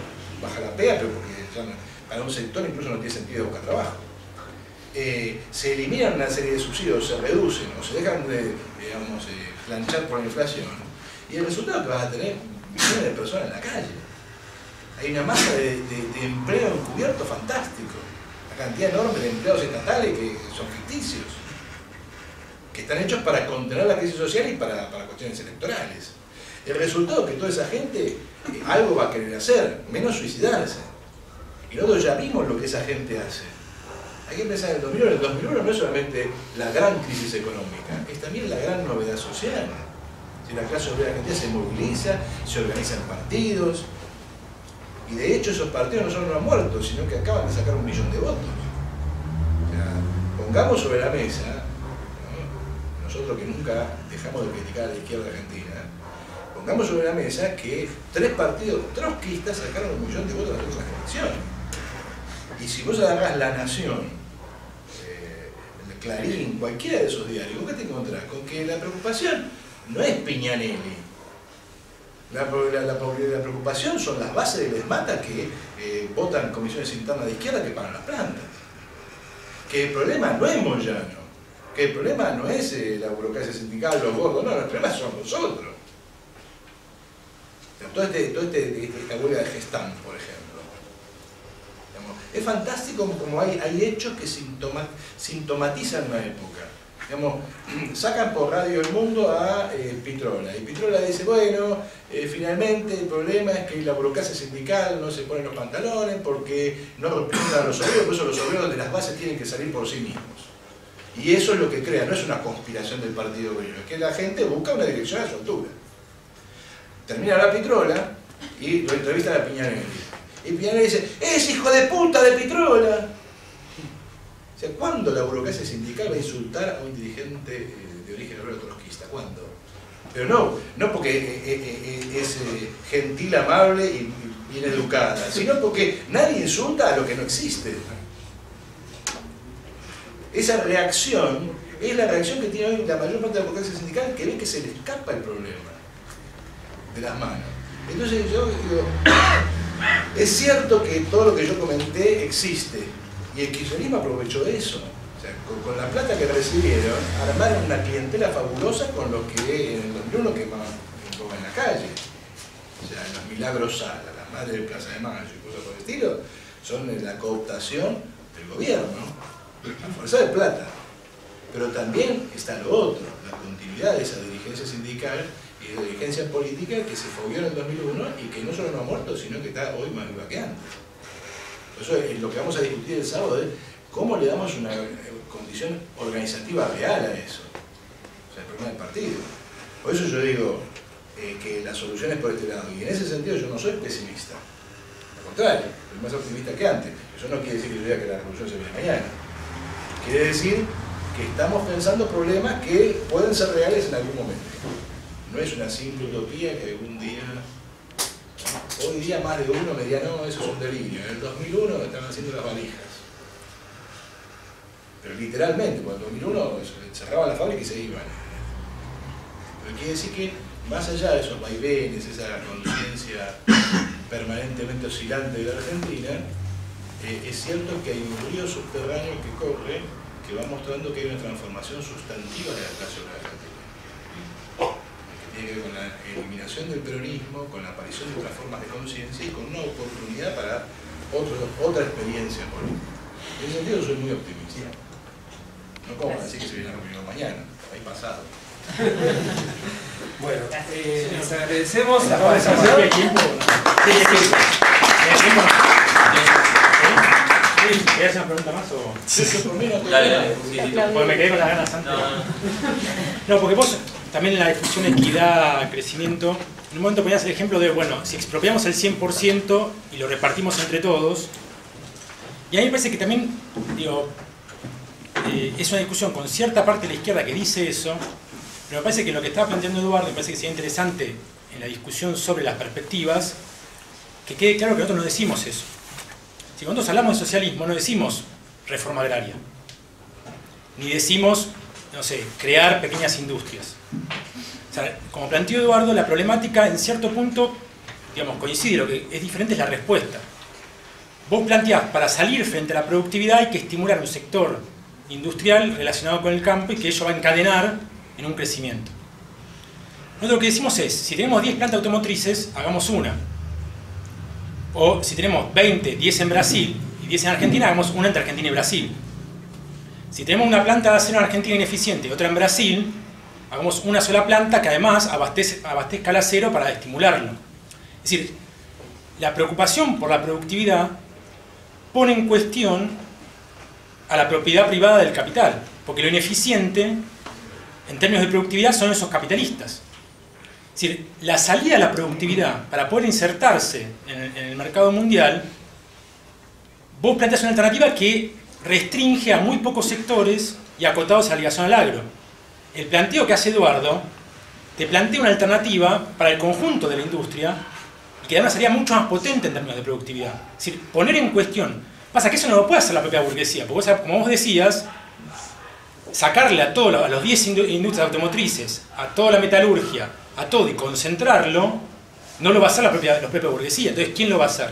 Baja la PEA, pero porque ya para un sector incluso no tiene sentido buscar trabajo. Se eliminan una serie de subsidios, se reducen o se dejan de, digamos, planchar por la inflación, y el resultado es que vas a tener millones de personas en la calle. Hay una masa de empleo encubierto fantástico, una cantidad enorme de empleados estatales que son ficticios, que están hechos para contener la crisis social y para cuestiones electorales. El resultado es que toda esa gente algo va a querer hacer, menos suicidarse. Y nosotros ya vimos lo que esa gente hace. Hay que pensar en el 2001. El 2001 no es solamente la gran crisis económica, es también la gran novedad social. Si la clase obrera argentina se moviliza, se organizan partidos, y de hecho esos partidos no solo no han muerto, sino que acaban de sacar 1 millón de votos. O sea, pongamos sobre la mesa, ¿no? Nosotros que nunca dejamos de criticar a la izquierda argentina, pongamos sobre la mesa que 3 partidos trotskistas sacaron 1 millón de votos en las últimas elecciones. Y si vos agarrás La Nación, el Clarín, cualquiera de esos diarios, ¿qué te encontrás? Con que la preocupación no es Piñanelli. La preocupación son las bases de Lesmata que votan comisiones internas de izquierda que pagan las plantas. Que el problema no es Moyano, que el problema no es la burocracia sindical, los gordos, no, el problema son nosotros. Toda esta huelga de Gestam, por ejemplo. Digamos, es fantástico como hay hechos que sintomatizan una época. Digamos, sacan por Radio El Mundo a Pitrola, y Pitrola dice, bueno, finalmente el problema es que la burocracia sindical no se pone los pantalones porque no representan a los obreros, por eso los obreros de las bases tienen que salir por sí mismos. Y eso es lo que crea, no es una conspiración del Partido Obrero, es que la gente busca una dirección a su altura. Termina la Pitrola y lo entrevista a Piñanelli. Y Piñanelli dice, ¡es hijo de puta de Pitrola! O sea, ¿cuándo la burocracia sindical va a insultar a un dirigente de origen obrero trotskista? ¿Cuándo? Pero no porque es gentil, amable y bien educada, sino porque nadie insulta a lo que no existe. Esa reacción es la reacción que tiene hoy la mayor parte de la burocracia sindical, que ve que se le escapa el problema de las manos. Entonces yo digo, es cierto que todo lo que yo comenté existe, y el kirchnerismo aprovechó de eso. O sea, con la plata que recibieron, armaron una clientela fabulosa con lo que en el 2001 quemaban en la calle. O sea, los Milagros Sala, las madres de Plaza de Mayo y cosas por el estilo, son la cooptación del gobierno, la fuerza de plata. Pero también está lo otro, la continuidad de esa dirigencia sindical y de dirigencia política que se fogueó en el 2001 y que no solo no ha muerto, sino que está hoy más viva que antes. Por eso es lo que vamos a discutir el sábado es cómo le damos una condición organizativa real a eso. O sea, el problema del partido. Por eso yo digo que la solución es por este lado. Y en ese sentido yo no soy pesimista. Al contrario, soy más optimista que antes. Eso no quiere decir que yo diga que la revolución se viene mañana. Quiere decir que estamos pensando problemas que pueden ser reales en algún momento. No es una simple utopía que algún día... Hoy día más de uno me diría, no, eso es un delirio. En el 2001 estaban haciendo las valijas. Pero literalmente, cuando en el 2001 cerraban la fábrica y se iban. Pero quiere decir que, más allá de esos vaivenes, esa conciencia permanentemente oscilante de la Argentina, es cierto que hay un río subterráneo que corre que va mostrando que hay una transformación sustantiva de la clase obrera argentina. Tiene que ver con la eliminación del peronismo, con la aparición de otras formas de conciencia y con una oportunidad para otra experiencia política. En ese sentido soy muy optimista. No como decir que se viene a reunir mañana, hay pasado. Bueno, les agradecemos la participación. ¿Hay tiempo? ¿Quieres hacer una pregunta más o...? Dale. Porque me quedé con las ganas antes. No, porque vos también en la discusión equidad, crecimiento, en un momento ponías el ejemplo de, bueno, si expropiamos el 100% y lo repartimos entre todos, y a mí me parece que también, digo, es una discusión con cierta parte de la izquierda que dice eso, pero me parece que lo que estaba planteando Eduardo, me parece que sería interesante en la discusión sobre las perspectivas, que quede claro que nosotros no decimos eso. Si nosotros hablamos de socialismo, no decimos reforma agraria, ni decimos, no sé, crear pequeñas industrias. O sea, como planteó Eduardo, la problemática en cierto punto, digamos, coincide, lo que es diferente es la respuesta. Vos planteás, para salir frente a la productividad hay que estimular un sector industrial relacionado con el campo y que ello va a encadenar en un crecimiento. Nosotros lo que decimos es, si tenemos 10 plantas automotrices, hagamos una. O si tenemos 20, 10 en Brasil y 10 en Argentina, hagamos una entre Argentina y Brasil. Si tenemos una planta de acero en Argentina ineficiente y otra en Brasil, hagamos una sola planta que además abastezca el acero para estimularlo. Es decir, la preocupación por la productividad pone en cuestión a la propiedad privada del capital, porque lo ineficiente en términos de productividad son esos capitalistas. Es decir, la salida a la productividad para poder insertarse en el mercado mundial, vos planteás una alternativa que restringe a muy pocos sectores y acotados a la ligación al agro. El planteo que hace Eduardo te plantea una alternativa para el conjunto de la industria y que además sería mucho más potente en términos de productividad. Es decir, poner en cuestión. Pasa que eso no lo puede hacer la propia burguesía, porque como vos decías, sacarle a los 10 industrias automotrices, a toda la metalurgia, a todo y concentrarlo, no lo va a hacer la propia burguesía. Entonces, ¿quién lo va a hacer?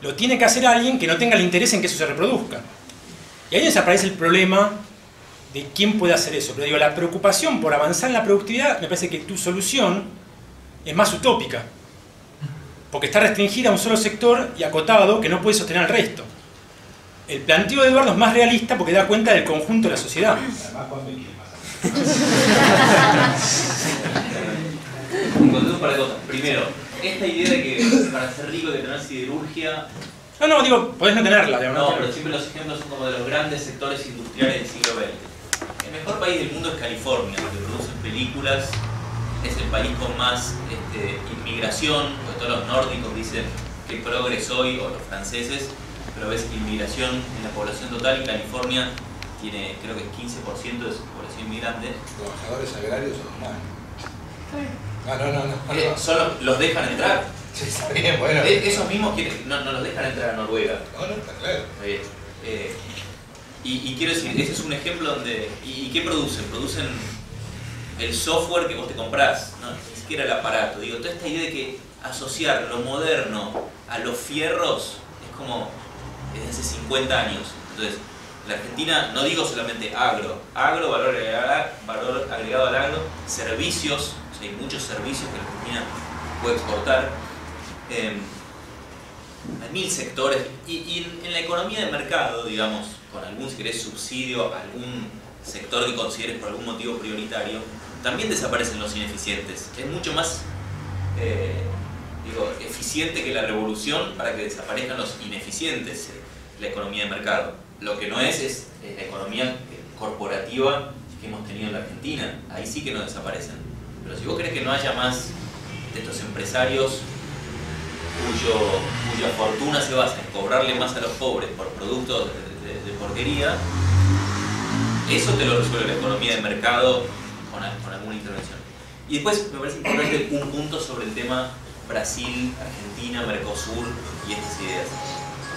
Lo tiene que hacer alguien que no tenga el interés en que eso se reproduzca. Y ahí desaparece el problema de quién puede hacer eso. Pero digo, la preocupación por avanzar en la productividad, me parece que tu solución es más utópica, porque está restringida a un solo sector y acotado que no puede sostener al resto. El planteo de Eduardo es más realista porque da cuenta del conjunto de la sociedad. Además, Juan me quiere pasar. Encontré un par de cosas. Primero, esta idea de que para ser rico hay que tener siderurgia. No, digo, podés no tenerla. Digamos, No, pero siempre los ejemplos son como de los grandes sectores industriales del siglo XX. El mejor país del mundo es California, donde producen películas. Es el país con más inmigración, porque todos los nórdicos dicen que progres hoy, o los franceses, pero ves inmigración en la población total y California tiene, creo que es 15% de su población inmigrante. Trabajadores agrarios son humanos. No. Solo los dejan entrar. Sí, está bien, bueno. Esos mismos no los dejan entrar a Noruega. No, está claro. Está bien. Y quiero decir, ese es un ejemplo donde... ¿Y qué producen? Producen el software que vos te comprás, ¿no? Ni siquiera el aparato. Digo, toda esta idea de que asociar lo moderno a los fierros es como desde hace 50 años. Entonces, la Argentina, no digo solamente agro, valor agregado al agro, servicios, o sea, hay muchos servicios que la Argentina puede exportar. Hay 1000 sectores y en la economía de mercado, digamos, con algún, si querés, subsidio, algún sector que consideres por algún motivo prioritario, también desaparecen los ineficientes. Es mucho más eficiente que la revolución para que desaparezcan los ineficientes la economía de mercado. Lo que no es la economía corporativa que hemos tenido en la Argentina. Ahí sí que no desaparecen. Pero si vos querés que no haya más de estos empresarios cuya fortuna se basa en cobrarle más a los pobres por productos de porquería, eso te lo resuelve la economía de mercado con alguna intervención. Y después me parece importante un punto sobre el tema Brasil, Argentina, Mercosur y estas ideas.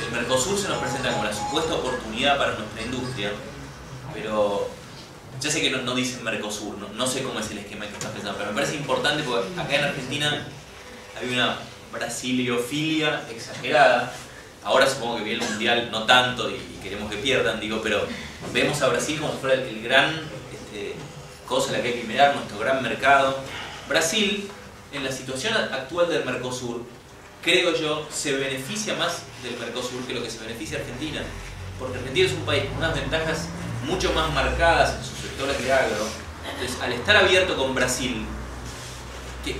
El Mercosur se nos presenta como la supuesta oportunidad para nuestra industria, pero ya sé que no dicen Mercosur, no sé cómo es el esquema que estás pensando, pero me parece importante porque acá en Argentina hay una brasiliofilia exagerada. Ahora supongo que viene el mundial, no tanto, y queremos que pierdan, digo, pero vemos a Brasil como si fuera el gran cosa en la que hay que mirar, nuestro gran mercado. Brasil, en la situación actual del Mercosur, creo yo, se beneficia más del Mercosur que lo que se beneficia Argentina, porque Argentina es un país con unas ventajas mucho más marcadas en sus sectores de agro. Entonces, al estar abierto con Brasil,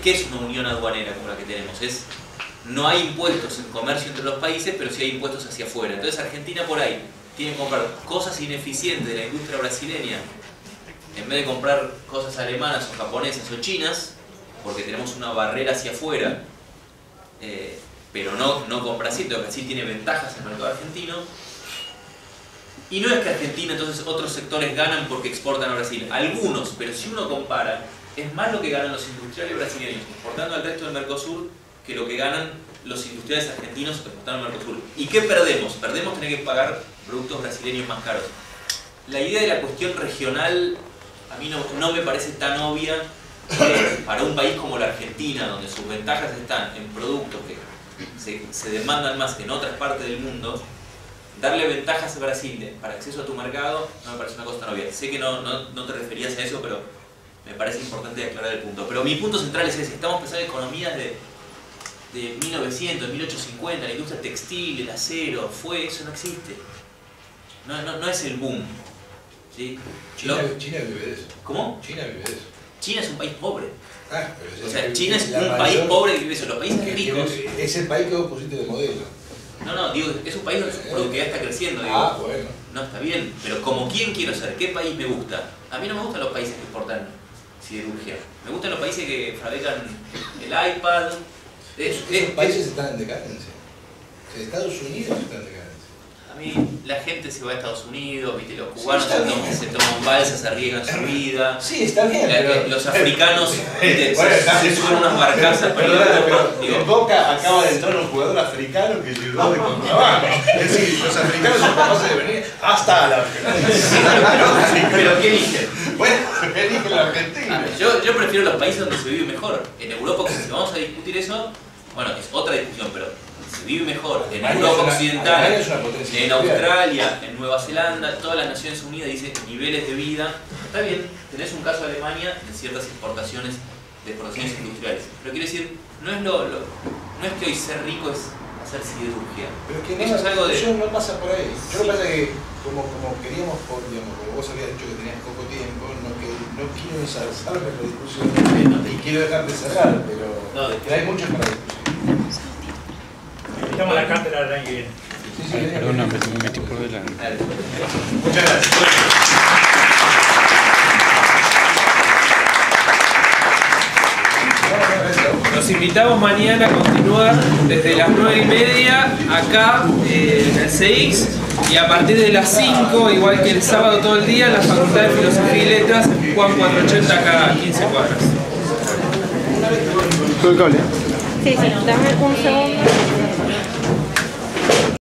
¿qué es una unión aduanera como la que tenemos? No hay impuestos en comercio entre los países, pero sí hay impuestos hacia afuera. Entonces Argentina por ahí tiene que comprar cosas ineficientes de la industria brasileña en vez de comprar cosas alemanas o japonesas o chinas, porque tenemos una barrera hacia afuera, pero no con Brasil. Entonces Brasil tiene ventajas en el mercado argentino. Y no es que Argentina, entonces otros sectores ganan porque exportan a Brasil. Algunos, pero si uno compara, es más lo que ganan los industriales brasileños exportando al resto del Mercosur que lo que ganan los industriales argentinos exportando al Mercosur. ¿Y qué perdemos? Perdemos tener que pagar productos brasileños más caros. La idea de la cuestión regional a mí no me parece tan obvia que para un país como la Argentina, donde sus ventajas están en productos que se demandan más que en otras partes del mundo, darle ventajas a Brasil para acceso a tu mercado no me parece una cosa tan obvia. Sé que no te referías a eso, pero me parece importante aclarar el punto. Pero mi punto central es ese: estamos pensando en economías de 1900, 1850, la industria textil, el acero, eso no existe. No es el boom. ¿Sí? China vive de eso. ¿Cómo? China vive de eso. China es un país pobre. Pero o sea, China es un país pobre que vive eso. Los países ricos... Es el país que vos pusiste de modelo. No, digo, es un país donde su productividad está creciendo. Digo, bueno. No, está bien, pero como quién quiero ser, ¿qué país me gusta? A mí no me gustan los países que exportan siderurgia. Me gustan los países que fabrican el iPad. Esos países están en decadencia. Estados Unidos está en decadencia. A mí la gente se va a Estados Unidos, ¿viste? Los cubanos se toman balsas, se arriesgan su vida. Sí, está bien. Pero... Los africanos se suben unas barcazas para ir a Europa. En Boca acaba de entrar un jugador africano que llegó de contrabando. Es decir, los africanos son capaces de venir hasta la Argentina. ¿Pero qué eligen? Bueno, eligen la Argentina. Yo prefiero los países donde se vive mejor. En Europa, si vamos a discutir eso, bueno, es otra discusión, pero se vive mejor en Europa Occidental, en Australia, en Nueva Zelanda, todas las Naciones Unidas dicen niveles de vida. Está bien, tenés un caso de Alemania de ciertas exportaciones de explotaciones industriales. Pero quiero decir, no es que hoy ser rico es hacer siderurgia. Pero es que eso es algo de... Eso no pasa por ahí. Yo lo que pasa es que, como queríamos, digamos, como vos habías dicho que tenías poco tiempo, no quiero ensalzarme la discusión y quiero dejar de cerrar, pero hay mucho para discutir. Invitamos a la cátedra del año que viene. Perdona, me metí por delante. Muchas gracias. Los invitamos mañana a continuar desde las 9:30 acá en el CX y a partir de las 5, igual que el sábado todo el día, en la Facultad de Filosofía y Letras, Juan 480 acá a 15 cuadras. Todo el cable. Sí, dame un segundo.